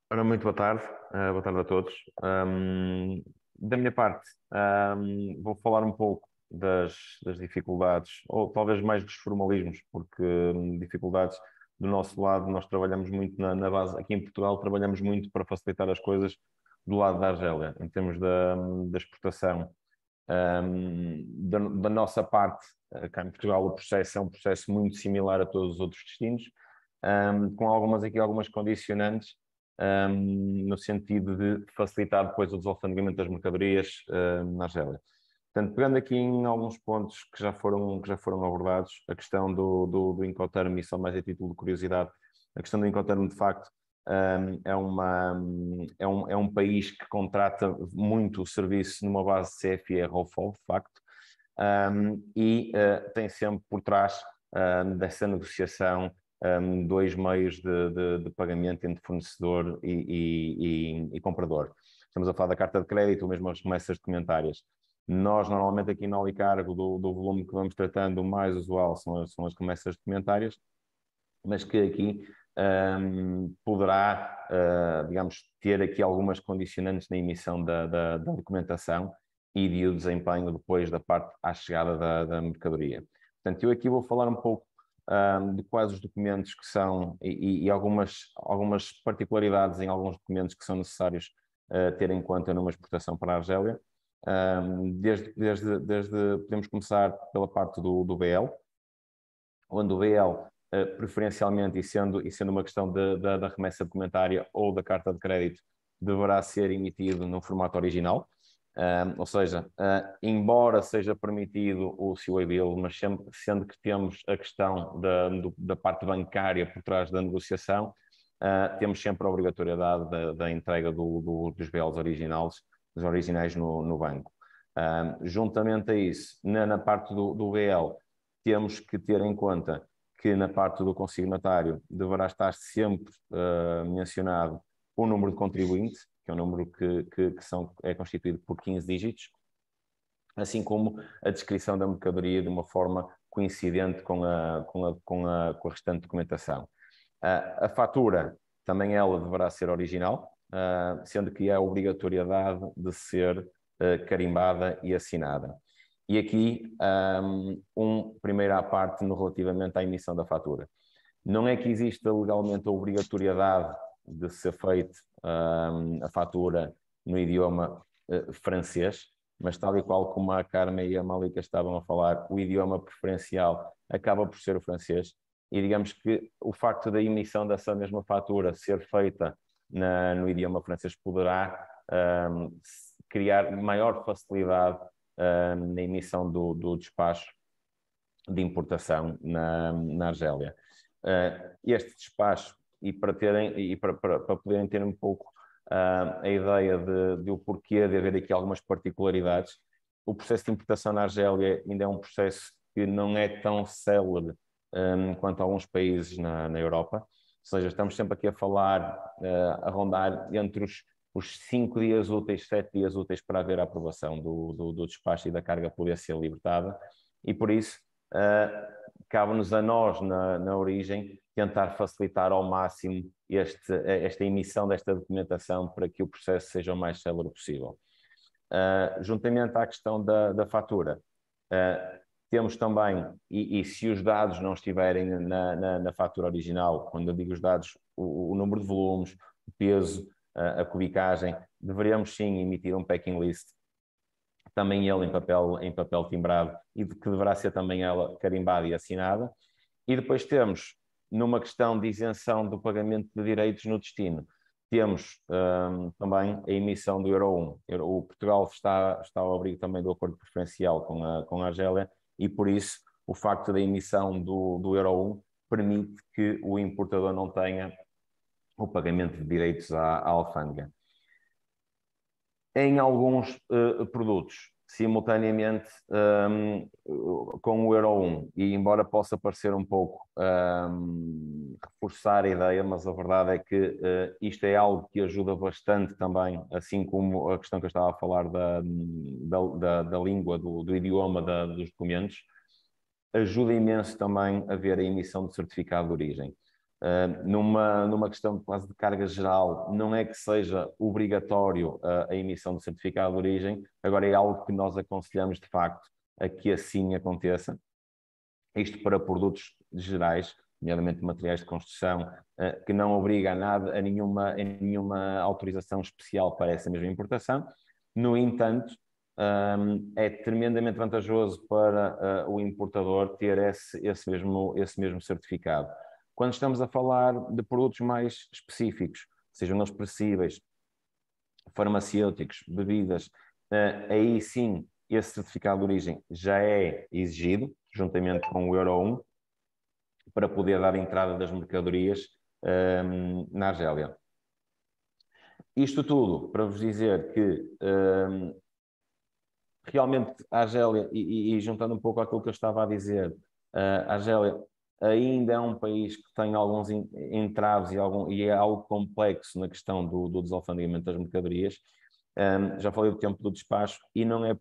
Ora, muito boa tarde a todos. Da minha parte, vou falar um pouco das dificuldades, ou talvez mais dos formalismos, porque dificuldades do nosso lado, nós trabalhamos muito na base, aqui em Portugal, trabalhamos muito para facilitar as coisas do lado da Argélia, em termos da exportação. Da nossa parte, cá em Portugal, o processo é um processo muito similar a todos os outros destinos, com algumas condicionantes, no sentido de facilitar depois o desalfandegamento das mercadorias na Argélia. Portanto, pegando aqui em alguns pontos que já foram abordados, a questão do Incoterm, e só mais a título de curiosidade, a questão do Incoterm, de facto, é um país que contrata muito o serviço numa base de CFE ROFOL, de facto, e tem sempre por trás dessa negociação dois meios de pagamento entre fornecedor e comprador. Estamos a falar da carta de crédito ou mesmo as remessas documentárias. Nós, normalmente, aqui na Alicargo, do volume que vamos tratando, o mais usual são as remessas documentárias, mas que aqui poderá, digamos, ter aqui algumas condicionantes na emissão da documentação e de o desempenho depois da parte à chegada da mercadoria. Portanto, eu aqui vou falar um pouco de quais os documentos que são e algumas particularidades em alguns documentos que são necessários ter em conta numa exportação para a Argélia. Podemos começar pela parte do BL, onde o BL, preferencialmente, e sendo uma questão da remessa documentária ou da carta de crédito, deverá ser emitido no formato original. Ou seja, embora seja permitido o COA Bill, mas sendo que temos a questão da parte bancária por trás da negociação, temos sempre a obrigatoriedade da entrega dos BLs originais no banco. Juntamente a isso, na parte do BL, temos que ter em conta que na parte do consignatário deverá estar sempre mencionado o número de contribuinte, que é um número que é constituído por 15 dígitos, assim como a descrição da mercadoria de uma forma coincidente com a restante documentação. A fatura, também ela deverá ser original, sendo que há a obrigatoriedade de ser carimbada e assinada. E aqui, primeira parte relativamente à emissão da fatura. Não é que exista legalmente a obrigatoriedade de ser feita a fatura no idioma francês, mas tal e qual como a Carmen e a Malika estavam a falar, o idioma preferencial acaba por ser o francês, e digamos que o facto da emissão dessa mesma fatura ser feita no idioma francês poderá criar maior facilidade na emissão do despacho de importação na Argélia. Este despacho, e para poderem ter um pouco a ideia de o porquê de haver aqui algumas particularidades, o processo de importação na Argélia ainda é um processo que não é tão célere quanto alguns países na Europa. Ou seja, estamos sempre aqui a falar, a rondar entre os 5 dias úteis, 7 dias úteis para haver a aprovação do despacho e da carga poder ser libertada, e por isso cabe-nos a nós, na origem, tentar facilitar ao máximo esta emissão desta documentação para que o processo seja o mais célere possível. Juntamente à questão da fatura, temos também, e se os dados não estiverem na fatura original, quando eu digo os dados, o número de volumes, o peso, a cubicagem, deveríamos sim emitir um packing list, também ele em papel timbrado, e que deverá ser também ela carimbada e assinada. E depois temos, numa questão de isenção do pagamento de direitos no destino, temos também a emissão do Euro 1. O Portugal está ao abrigo também do acordo preferencial com a Argélia, e por isso o facto da emissão do Euro 1 permite que o importador não tenha o pagamento de direitos à alfândega. Em alguns produtos, simultaneamente com o Euro 1, e embora possa parecer um pouco reforçar a ideia, mas a verdade é que isto é algo que ajuda bastante também, assim como a questão que eu estava a falar da língua, do idioma dos documentos, ajuda imenso também a ver a emissão de certificado de origem. Numa questão quase de carga geral, não é que seja obrigatório a emissão do certificado de origem, agora é algo que nós aconselhamos de facto a que assim aconteça. Isto para produtos gerais, nomeadamente materiais de construção, que não obriga a nada, a nenhuma autorização especial para essa mesma importação. No entanto, é tremendamente vantajoso para o importador ter esse mesmo certificado. Quando estamos a falar de produtos mais específicos, sejam eles perecíveis, farmacêuticos, bebidas, aí sim esse certificado de origem já é exigido, juntamente com o Euro 1, para poder dar entrada das mercadorias na Argélia. Isto tudo para vos dizer que realmente a Argélia, e juntando um pouco àquilo que eu estava a dizer, a Argélia ainda é um país que tem alguns entraves e é algo complexo na questão do desalfandegamento das mercadorias. Já falei do tempo do despacho, e não é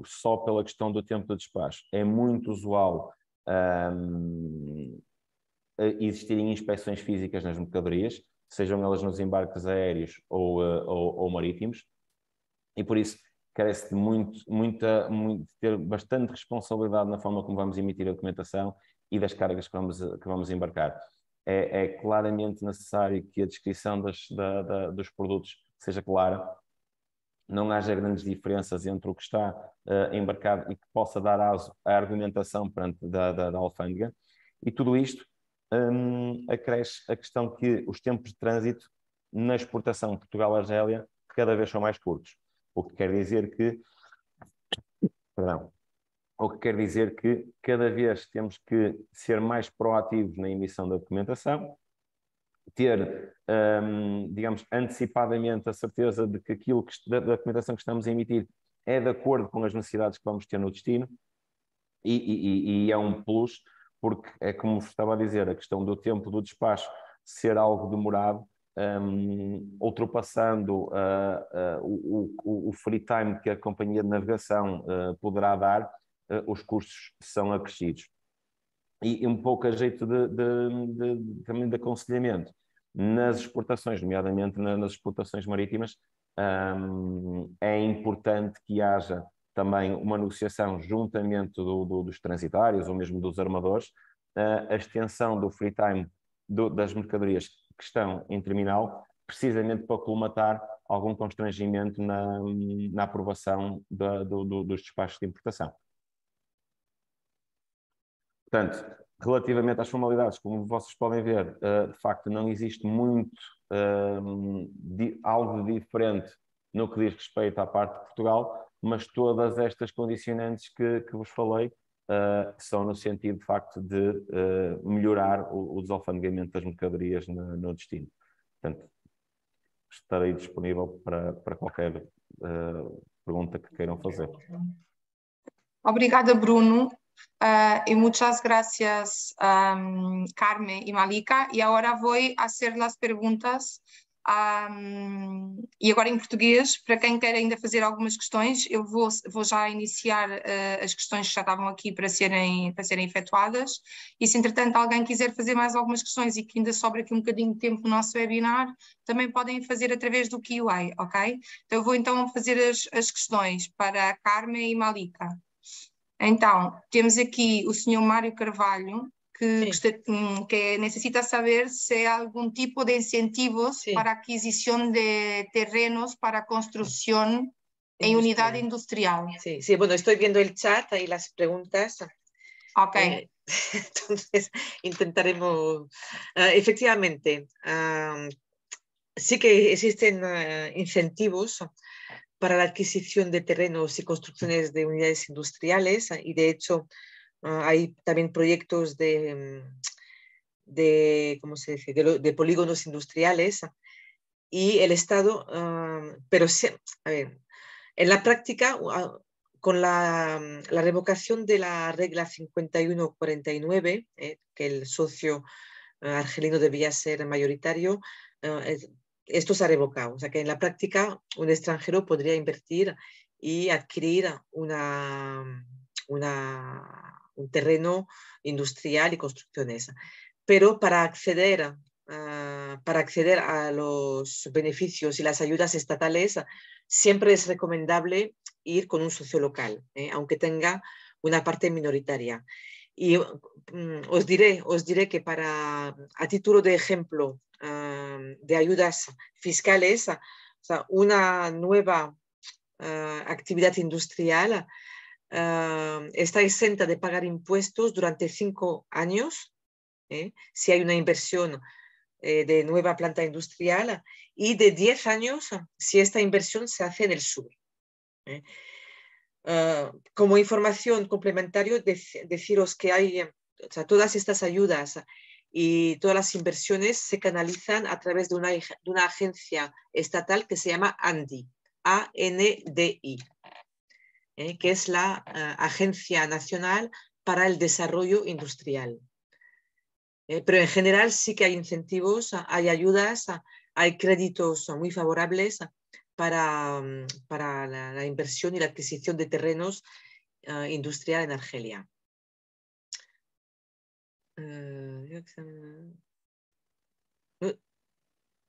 só pela questão do tempo do despacho. É muito usual existirem inspeções físicas nas mercadorias, sejam elas nos embarques aéreos ou marítimos, e por isso carece de ter bastante responsabilidade na forma como vamos emitir a documentação e das cargas que vamos embarcar. É claramente necessário que a descrição dos produtos seja clara, não haja grandes diferenças entre o que está embarcado e que possa dar aso à argumentação perante da alfândega, e tudo isto acresce a questão que os tempos de trânsito na exportação Portugal-Argélia cada vez são mais curtos. O que quer dizer que, perdão, o que quer dizer que cada vez temos que ser mais proativos na emissão da documentação, ter, digamos, antecipadamente a certeza de que aquilo da documentação que estamos a emitir é de acordo com as necessidades que vamos ter no destino, e é um plus, porque é como vos estava a dizer, a questão do tempo do despacho ser algo demorado, ultrapassando o free time que a companhia de navegação poderá dar, os custos são acrescidos. E um pouco a jeito também de aconselhamento nas exportações, nomeadamente nas exportações marítimas, é importante que haja também uma negociação juntamente dos transitários ou mesmo dos armadores, a extensão do free time das mercadorias que estão em terminal, precisamente para colmatar algum constrangimento na aprovação dos despachos de importação. Portanto, relativamente às formalidades, como vocês podem ver, de facto não existe muito algo de diferente no que diz respeito à parte de Portugal, mas todas estas condicionantes que vos falei são no sentido, de facto, de melhorar o desalfandegamento das mercadorias no destino. Portanto, estarei disponível para qualquer pergunta que queiram fazer. Obrigada, Bruno. Y muchas gracias, Carmen y Malika. Y ahora voy a hacer las preguntas. E agora em português, para quem quer ainda fazer algumas questões, eu vou já iniciar as questões que já estavam aqui para serem efetuadas. E se entretanto alguém quiser fazer mais algumas questões e que ainda sobra aqui um bocadinho de tempo no nosso webinar, também podem fazer através do QA, ok? Então eu vou então fazer as questões para Carmen e Malika. Então, temos aqui o Sr. Mário Carvalho, que necesita saber si hay algún tipo de incentivos para adquisición de terrenos para construcción en unidad industrial. Sí, sí, bueno, estoy viendo el chat y las preguntas. Ok. Entonces, intentaremos. Efectivamente, sí que existen incentivos para la adquisición de terrenos y construcciones de unidades industriales, y de hecho hay también proyectos ¿cómo se dice?, de polígonos industriales, y el Estado, pero a ver, en la práctica, con la revocación de la regla 5149, que el socio argelino debía ser mayoritario, esto se ha revocado. O sea que en la práctica un extranjero podría invertir y adquirir un terreno industrial y construcciones. Pero para acceder a los beneficios y las ayudas estatales, siempre es recomendable ir con un socio local, aunque tenga una parte minoritaria. Y os diré que a título de ejemplo de ayudas fiscales, o sea, una nueva actividad industrial está exenta de pagar impuestos durante 5 años, si hay una inversión de nueva planta industrial, y de 10 años si esta inversión se hace en el sur. Como información complementaria, deciros que hay, o sea, todas estas ayudas y todas las inversiones se canalizan a través de una agencia estatal que se llama ANDI, A-N-D-I, que es la Agencia Nacional para el Desarrollo Industrial. Pero en general sí que hay incentivos, hay ayudas, hay créditos muy favorables para la inversión y la adquisición de terrenos industrial en Argelia.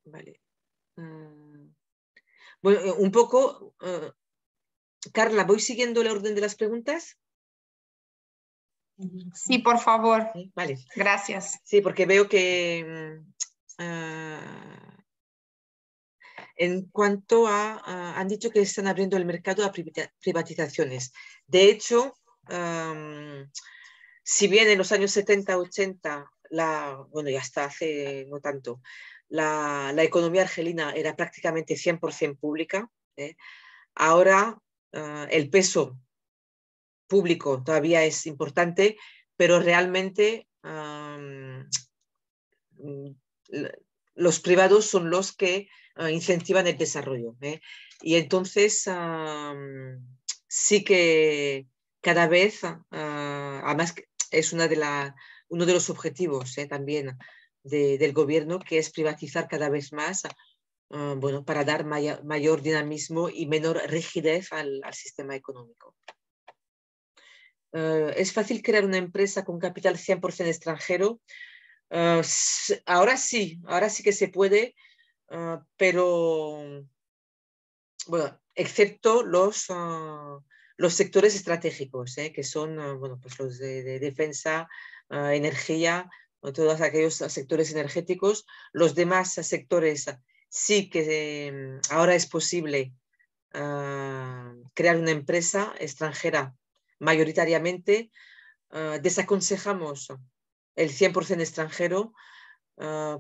Vale. Bueno, un poco, Carla, ¿voy siguiendo el orden de las preguntas? Sí, por favor. Vale. Gracias. Sí, porque veo que en cuanto han dicho que están abriendo el mercado a privatizaciones. De hecho, si bien en los años 70, 80, bueno, y hasta hace no tanto, la economía argelina era prácticamente 100% pública, ahora el peso público todavía es importante, pero realmente los privados son los que incentivan el desarrollo. Y entonces sí que cada vez, además es uno de los objetivos también del gobierno, que es privatizar cada vez más, bueno, para dar mayor dinamismo y menor rigidez al sistema económico. ¿Es fácil crear una empresa con capital 100% extranjero? Ahora sí que se puede, pero bueno, excepto los sectores estratégicos, que son bueno, pues los de defensa, energía, todos aquellos sectores energéticos. Los demás sectores sí que ahora es posible crear una empresa extranjera mayoritariamente. Desaconsejamos el 100% extranjero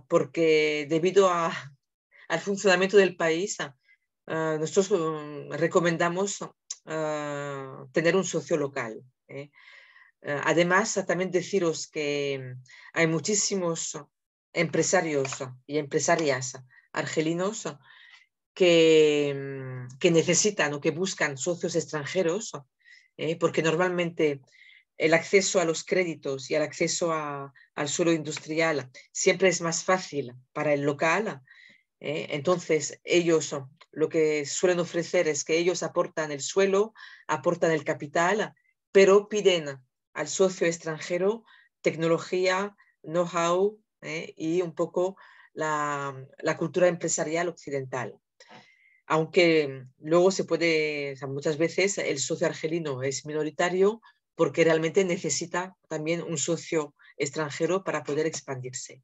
porque debido al funcionamiento del país, nosotros recomendamos tener un socio local. Además, también deciros que hay muchísimos empresarios y empresarias argelinos que necesitan o que buscan socios extranjeros, porque normalmente el acceso a los créditos y el acceso al suelo industrial siempre es más fácil para el local. Entonces, ellos lo que suelen ofrecer es que ellos aportan el suelo, aportan el capital, pero piden al socio extranjero tecnología, know-how y un poco la cultura empresarial occidental. Aunque luego se puede, o sea, muchas veces el socio argelino es minoritario porque realmente necesita también un socio extranjero para poder expandirse.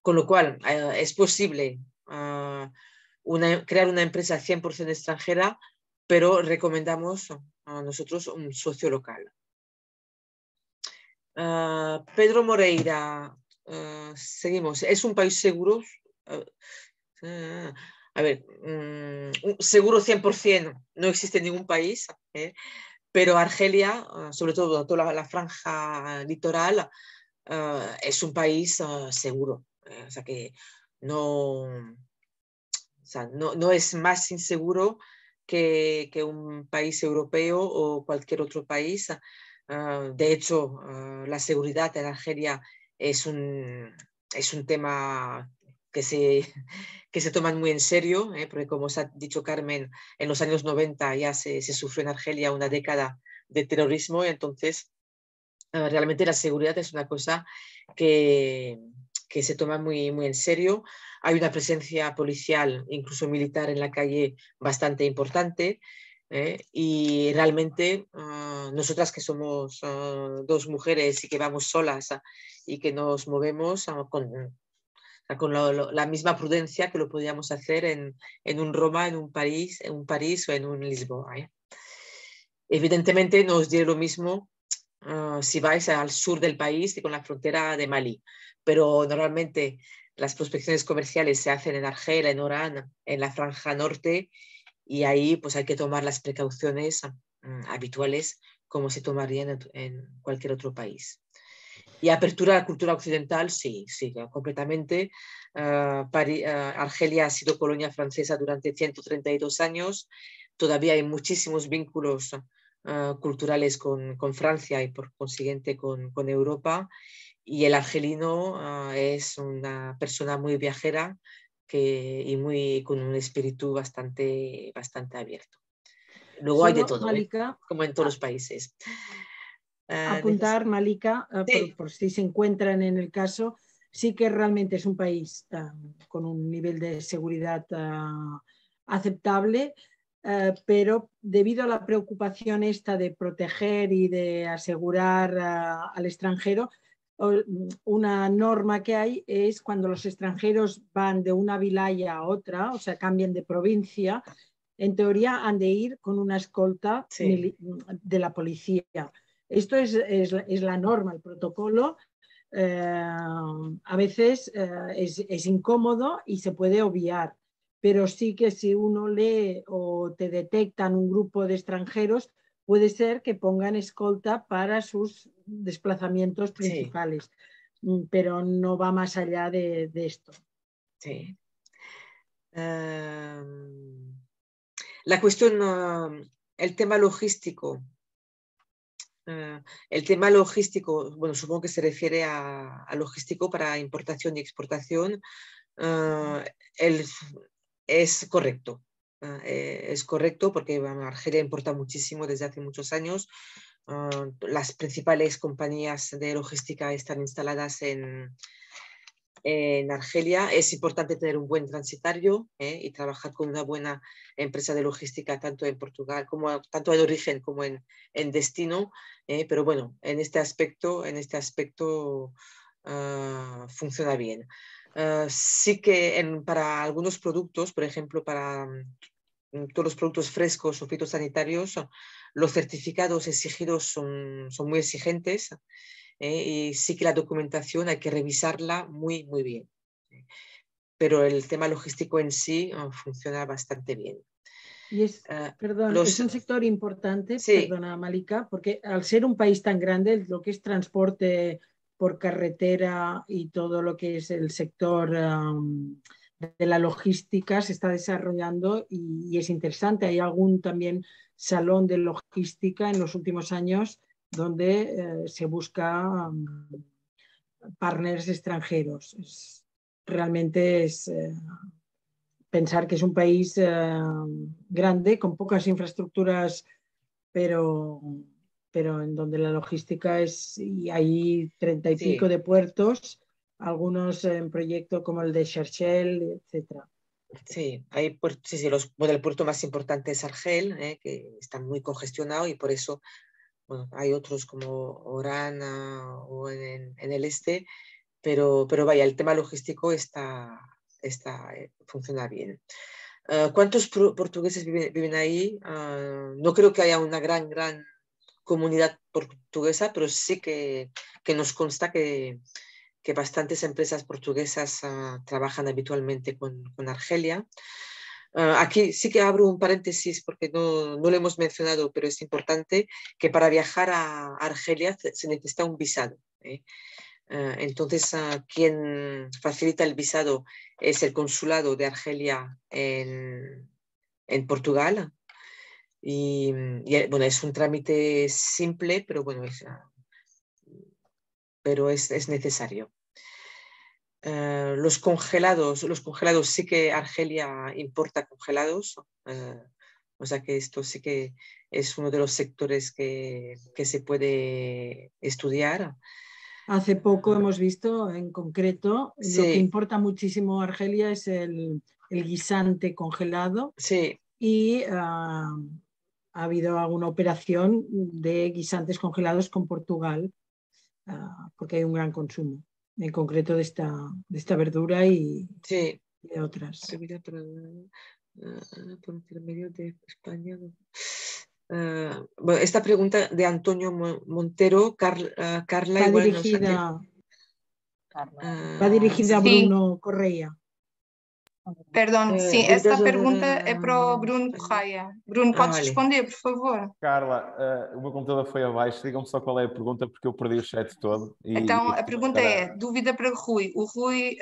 Con lo cual, es posible crear una empresa 100% extranjera, pero recomendamos a nosotros un socio local. Pedro Moreira, seguimos. ¿Es un país seguro? A ver, seguro 100% no existe en ningún país, pero Argelia, sobre todo toda la franja litoral, es un país seguro. O sea que no es más inseguro que un país europeo o cualquier otro país. De hecho, la seguridad en Argelia es un tema que se toman muy en serio, porque como os ha dicho Carmen, en los años 90 ya se sufrió en Argelia una década de terrorismo, y entonces realmente la seguridad es una cosa que se toma muy, muy en serio. Hay una presencia policial, incluso militar, en la calle bastante importante. Y realmente nosotras que somos dos mujeres y que vamos solas y que nos movemos con la misma prudencia que lo podíamos hacer en un Roma, en un París o en un Lisboa. Evidentemente no os diré lo mismo si vais al sur del país y con la frontera de Malí, pero normalmente las prospecciones comerciales se hacen en Argel, en Orán, en la franja norte, y ahí pues hay que tomar las precauciones habituales como se tomarían en cualquier otro país. Y apertura a la cultura occidental, sí, completamente. Argelia ha sido colonia francesa durante 132 años, todavía hay muchísimos vínculos culturales con Francia y por consiguiente con Europa, y el argelino es una persona muy viajera y con un espíritu bastante abierto. Luego hay de todo, Malika, como en todos los países. Apuntar, Malika, sí. por si se encuentran en el caso, sí que realmente es un país con un nivel de seguridad aceptable, pero debido a la preocupación esta de proteger y de asegurar al extranjero, una norma que hay es cuando los extranjeros van de una vilaya a otra, o sea, cambian de provincia, en teoría han de ir con una escolta de la policía. Esto es la norma, el protocolo. A veces es incómodo y se puede obviar, pero sí que si uno lee o te detectan un grupo de extranjeros, puede ser que pongan escolta para sus desplazamientos principales, pero no va más allá de esto. Sí. La cuestión, el tema logístico. El tema logístico, bueno, supongo que se refiere a logístico para importación y exportación. Es correcto. Es correcto porque Argelia importa muchísimo desde hace muchos años. Las principales compañías de logística están instaladas en Argelia. Es importante tener un buen transitario y trabajar con una buena empresa de logística tanto en Portugal como tanto en origen como en destino. Pero bueno, en este aspecto funciona bien. Sí que para algunos productos, por ejemplo, para todos los productos frescos o fitosanitarios, los certificados exigidos son muy exigentes. Y sí que la documentación hay que revisarla muy, muy bien. Pero el tema logístico en sí funciona bastante bien. Y es un sector importante, sí. Perdona, Malika, porque al ser un país tan grande, lo que es transporte por carretera y todo lo que es el sector de la logística se está desarrollando y es interesante. Hay algún también salón de logística en los últimos años donde se busca partners extranjeros. Realmente es pensar que es un país grande, con pocas infraestructuras, pero en donde la logística y hay 30 y pico de puertos, algunos en proyectos como el de Cherchell, etcétera. Sí, el puerto más importante es Argel, que está muy congestionado y por eso hay otros como Orán o en el este, pero vaya, el tema logístico funciona bien. ¿Cuántos portugueses viven ahí? No creo que haya una gran comunidad portuguesa, pero sí que nos consta que bastantes empresas portuguesas trabajan habitualmente con Argelia. Aquí sí que abro un paréntesis porque no lo hemos mencionado, pero es importante que para viajar a Argelia se necesita un visado. Entonces, quien facilita el visado es el consulado de Argelia en Portugal. Y bueno, es un trámite simple, pero bueno, es necesario. Los congelados sí que Argelia importa congelados, o sea que esto sí que es uno de los sectores que se puede estudiar. Hace poco hemos visto en concreto, lo que importa muchísimo a Argelia es el guisante congelado. Sí. Y ha habido alguna operación de guisantes congelados con Portugal, porque hay un gran consumo, en concreto de esta verdura y de otras. Por intermedio de España. Bueno, esta pregunta de Antonio Montero, Carla, va igual dirigida, va dirigida a Bruno Correia. Perdão, sim, essa pergunta é para o Bruno Correia. Bruno, podes responder, por favor? Carla, o meu computador foi abaixo, digam-me só qual é a pergunta, porque eu perdi o chat todo. Então, a pergunta é, dúvida para Rui. O Rui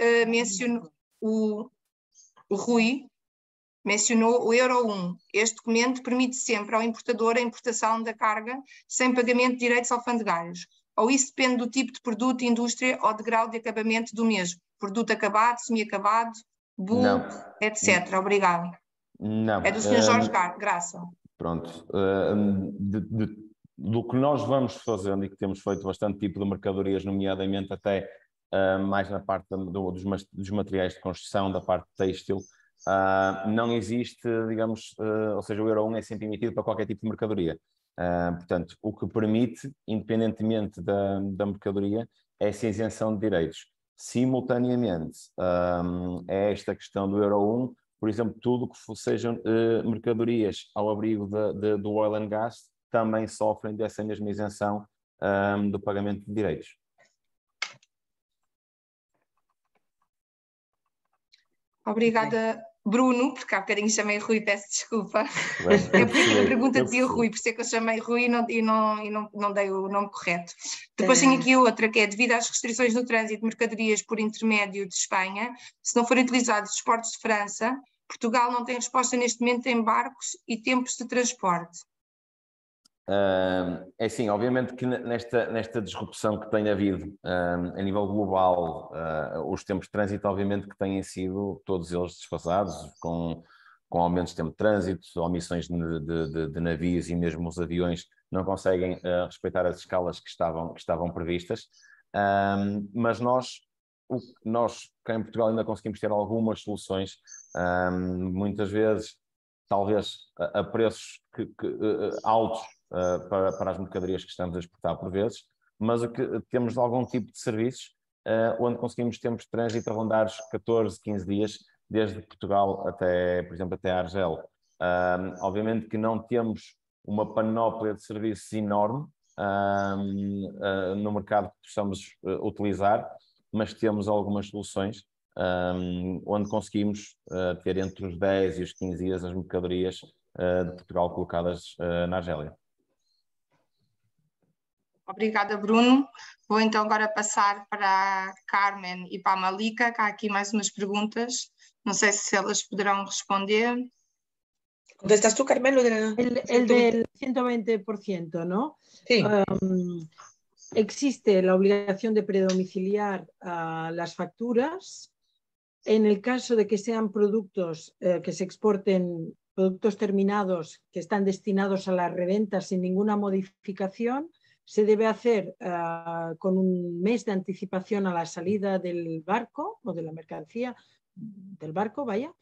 mencionou o Euro 1. Este documento permite sempre ao importador a importação da carga sem pagamento de direitos alfandegários. Ou isso depende do tipo de produto, indústria ou de grau de acabamento do mesmo? Produto acabado, semi-acabado, bulk, etc. Obrigado. Não. É do Sr. Jorge Graça. Pronto. Do que nós vamos fazendo e que temos feito bastante tipo de mercadorias, nomeadamente até mais na parte dos materiais de construção, da parte têxtil, não existe, digamos, ou seja, o Euro 1 é sempre emitido para qualquer tipo de mercadoria. Portanto, o que permite, independentemente da mercadoria, é essa isenção de direitos. Simultaneamente, é esta questão do Euro 1, por exemplo, tudo que sejam mercadorias ao abrigo do oil and gas também sofrem dessa mesma isenção do pagamento de direitos. Obrigada, Bruno, porque há bocadinho chamei Rui, peço desculpa. Bem, É porque a pergunta eu dizia percebi. Rui, por isso é que eu chamei Rui e não dei o nome correto. Depois tenho aqui outra, que é devido às restrições no trânsito de mercadorias por intermédio de Espanha, se não forem utilizados os portos de França, Portugal não tem resposta neste momento em barcos e tempos de transporte. É assim, obviamente que nesta disrupção que tem havido a nível global, os tempos de trânsito, obviamente que têm sido todos eles desfasados, com aumentos de tempo de trânsito, omissões de navios, e mesmo os aviões não conseguem respeitar as escalas que estavam previstas. Mas nós cá em Portugal ainda conseguimos ter algumas soluções, muitas vezes, talvez a preços altos, para as mercadorias que estamos a exportar por vezes, mas temos algum tipo de serviços onde conseguimos tempos de trânsito a rondar os 14, 15 dias, desde Portugal até, por exemplo, até a Argel. Obviamente que não temos uma panóplia de serviços enorme no mercado que possamos utilizar, mas temos algumas soluções onde conseguimos ter entre os 10 e os 15 dias as mercadorias de Portugal colocadas na Argélia. Obrigada, Bruno. Vou então agora passar para a Carmen e para a Malika, que há aqui mais umas perguntas. Não sei se elas poderão responder. ¿Contestas tú, Carmen, lo de la... El del 120%, ¿no? Sí. Existe la obligación de predomiciliar las facturas. En el caso de que sean productos que se exporten, productos terminados que están destinados a la reventa sin ninguna modificación, se debe hacer con un mes de anticipación a la salida del barco o de la mercancía del barco, vaya,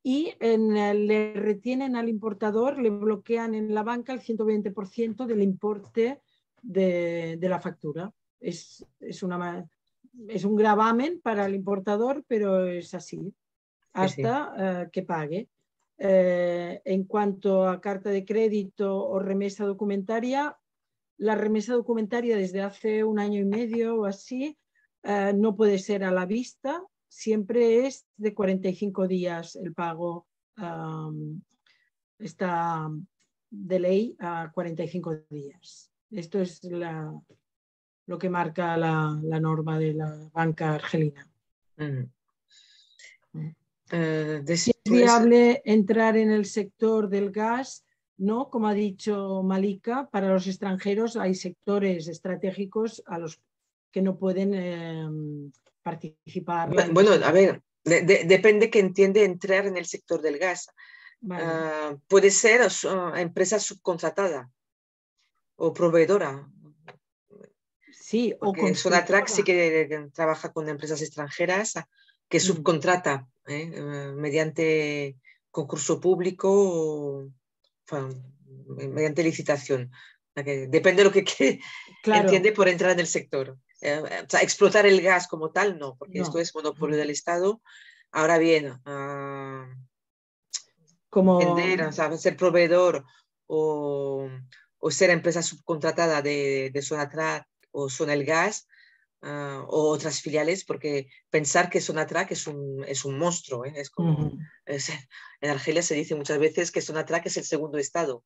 y le retienen al importador, le bloquean en la banca el 120% del importe de la factura. Es un gravamen para el importador, pero es así, hasta que pague. En cuanto a carta de crédito o remesa documentaria, la remesa documentaria desde hace 1 año y medio o así no puede ser a la vista, siempre es de 45 días el pago, está de ley a 45 días. Esto es lo que marca la norma de la banca argelina. Es viable entrar en el sector del gas, ¿no? Como ha dicho Malika, para los extranjeros hay sectores estratégicos a los que no pueden participar. Bueno, a ver, depende que entiende entrar en el sector del gas. Vale. Puede ser empresa subcontratada o proveedora. Sí, porque o Sonatrach sí que trabaja con empresas extranjeras que subcontrata mediante concurso público o mediante licitación. Depende de lo que entiende por entrar en el sector. O sea, explotar el gas como tal, no, porque esto es monopolio del Estado. Ahora bien, vender, o sea, ser proveedor o ser empresa subcontratada de Sonatrach o Sonelgas o otras filiales, porque pensar que Sonatrach es un monstruo, es como en Argelia se dice muchas veces que Sonatrach es el segundo Estado,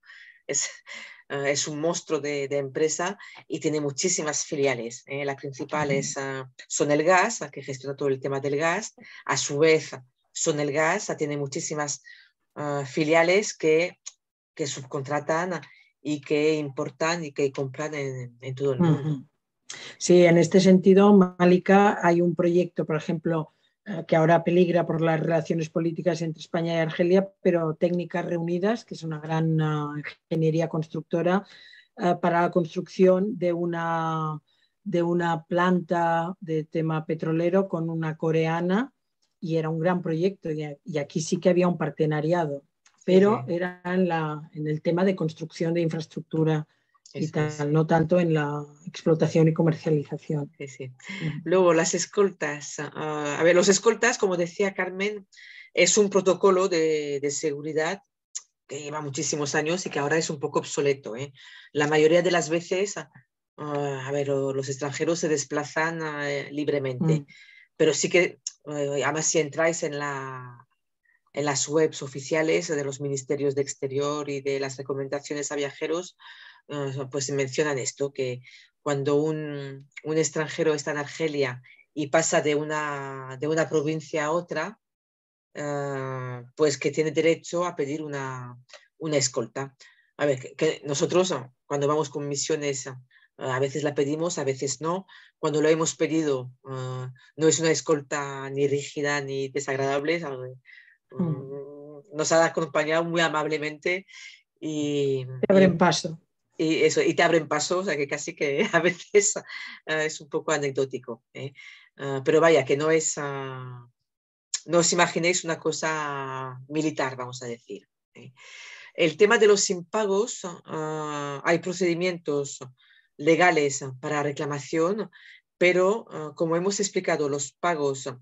es un monstruo de empresa y tiene muchísimas filiales. La principal es Sonelgas, que gestiona todo el tema del gas. A su vez, Sonelgas tiene muchísimas filiales que subcontratan y que importan y que compran en todo el mundo. Sí, en este sentido, Malika, hay un proyecto, por ejemplo, que ahora peligra por las relaciones políticas entre España y Argelia, pero Técnicas Reunidas, que es una gran ingeniería constructora, para la construcción de una planta de tema petrolero con una coreana, y era un gran proyecto, y aquí sí que había un partenariado, pero era en el tema de construcción de infraestructura y tal, no tanto en la explotación y comercialización. Luego, las escoltas. A ver, los escoltas, como decía Carmen, es un protocolo de seguridad que lleva muchísimos años y que ahora es un poco obsoleto. La mayoría de las veces, a ver, los extranjeros se desplazan libremente, pero sí que, además, si entráis en en las webs oficiales de los ministerios de Exterior y de las recomendaciones a viajeros, pues se mencionan esto, que cuando un extranjero está en Argelia y pasa de una provincia a otra, pues que tiene derecho a pedir una escolta. A ver, que nosotros cuando vamos con misiones a veces la pedimos, a veces no. Cuando lo hemos pedido no es una escolta ni rígida ni desagradable, nos ha acompañado muy amablemente y te abren paso. Y te abren paso, o sea que casi que a veces es un poco anecdótico. Pero vaya, que no es, no os imaginéis una cosa militar, vamos a decir. El tema de los impagos, hay procedimientos legales para reclamación, pero como hemos explicado, los pagos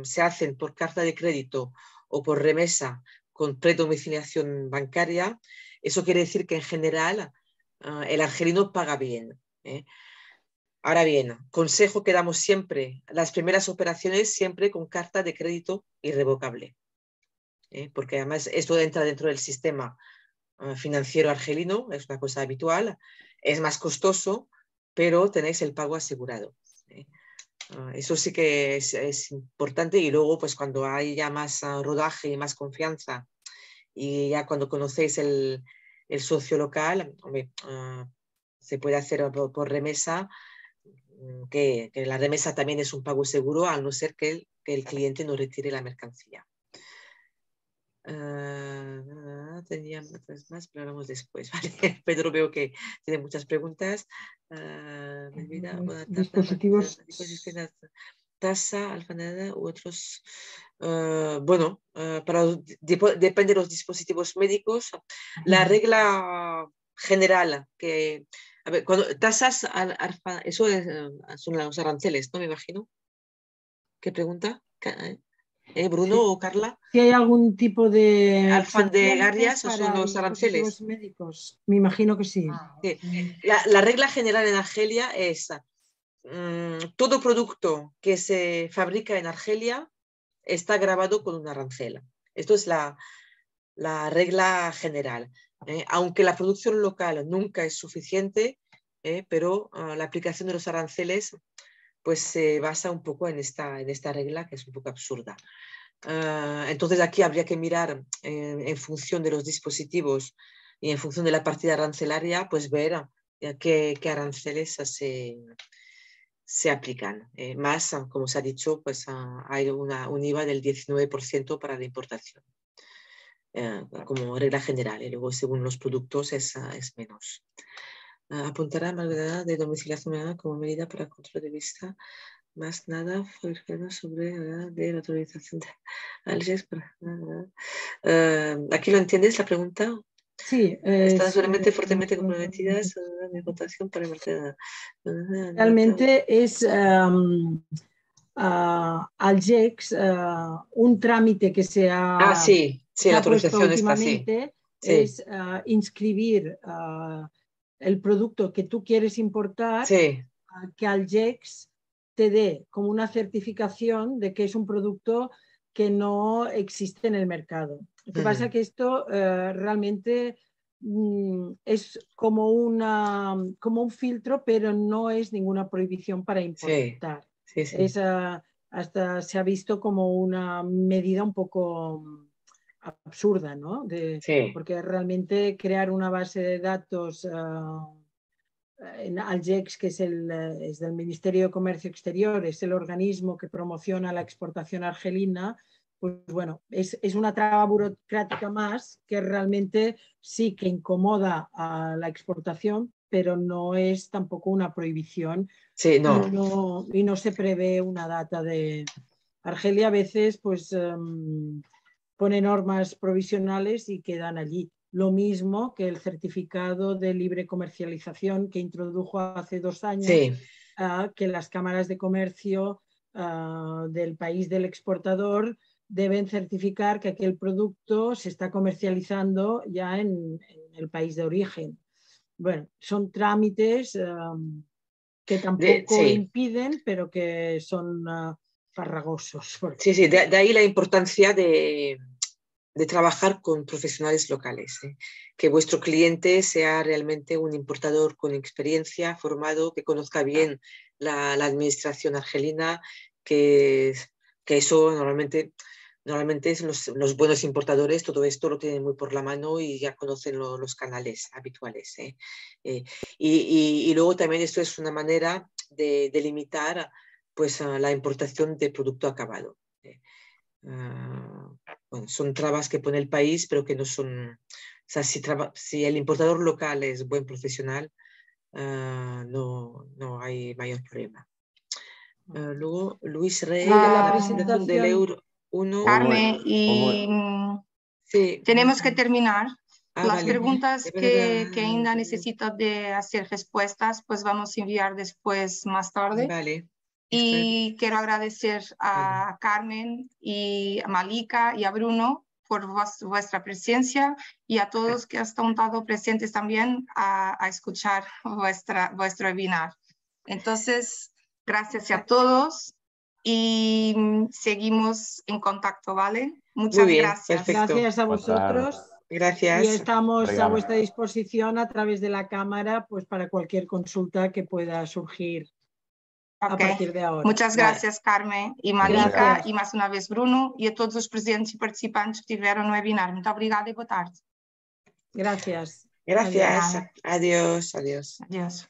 se hacen por carta de crédito o por remesa con predomiciliación bancaria. Eso quiere decir que en general el argelino paga bien. Ahora bien, consejo que damos siempre, las primeras operaciones siempre con carta de crédito irrevocable, porque además esto entra dentro del sistema financiero argelino, es una cosa habitual, es más costoso, pero tenéis el pago asegurado. Eso sí que es importante, y luego pues cuando hay ya más rodaje y más confianza y ya cuando conocéis el socio local, hombre, se puede hacer por remesa, que la remesa también es un pago seguro, al no ser que el cliente no retire la mercancía. Tenía otras más, pero hablamos después. ¿Vale? Pedro, veo que tiene muchas preguntas. Dispositivos. Tasa, alfanada u otros. Bueno, depende de los dispositivos médicos. La regla general que, a ver, tasas, eso son los aranceles, ¿no? Me imagino. ¿Qué pregunta? Bruno, sí. O Carla. Si hay algún tipo de alfandegáreas o son los aranceles médicos, me imagino que sí. Sí. La regla general en Argelia es todo producto que se fabrica en Argelia está grabado con un arancel. Esto es la regla general. Aunque la producción local nunca es suficiente, pero la aplicación de los aranceles pues se basa un poco en esta regla, que es un poco absurda. Entonces aquí habría que mirar en función de los dispositivos y en función de la partida arancelaria, pues ver qué aranceles se aplican. Más, como se ha dicho, pues hay un IVA del 19% para la importación, como regla general, y luego según los productos es menos. Apuntará a de domiciliación como medida para control de vista. Más nada sobre de la autorización de Alges. ¿Aquí lo entiendes la pregunta? Sí. Están solamente fuertemente comprometidas en mi votación para el realmente es Algex un trámite que se ha, sí, la autorización últimamente sí. Es inscribir el producto que tú quieres importar, sí. Que Algex te dé como una certificación de que es un producto que no existe en el mercado. Lo que pasa es que esto realmente es como un filtro, pero no es ninguna prohibición para importar. Sí. Hasta se ha visto como una medida un poco absurda, ¿no? Porque realmente crear una base de datos en Algex, que es del Ministerio de Comercio Exterior, es el organismo que promociona la exportación argelina, pues bueno, es una traba burocrática más que realmente sí que incomoda a la exportación, pero no es tampoco una prohibición. Sí, no. Y no se prevé una data de... Argelia a veces pues pone normas provisionales y quedan allí. Lo mismo que el certificado de libre comercialización que introdujo hace 2 años, que las cámaras de comercio del país del exportador deben certificar que aquel producto se está comercializando ya en el país de origen. Bueno, son trámites que tampoco impiden, pero que son farragosos. Sí, sí, de ahí la importancia de trabajar con profesionales locales, que vuestro cliente sea realmente un importador con experiencia, formado, que conozca bien la administración argelina, que eso normalmente los buenos importadores, todo esto lo tienen muy por la mano y ya conocen los canales habituales. Y luego también esto es una manera de limitar pues, la importación de producto acabado. Bueno, son trabas que pone el país, pero que no son... O sea, si el importador local es buen profesional, no hay mayor problema. Luego, Luis Rey, la presentación del Euro 1. Carmen, y sí, tenemos que terminar. Las vale. preguntas que ainda necesito de hacer respuestas, pues vamos a enviar después más tarde. Vale. Y quiero agradecer a Carmen y a Malika y a Bruno por vuestra presencia y a todos que han estado presentes también a escuchar vuestro webinar. Entonces, gracias a todos y seguimos en contacto, ¿vale? Muchas gracias. Perfecto. Gracias a vosotros. Gracias. Y estamos Obrigado. a vuestra disposición a través de la cámara, pues para cualquier consulta que pueda surgir a partir de ahora. Muchas gracias, Carmen y Malika, Gracias. e mais uma vez Bruno, e a todos os presentes e participantes que tiveram no webinar. Muito obrigada e boa tarde. Gracias. Gracias. Adiós. Adiós. Adiós.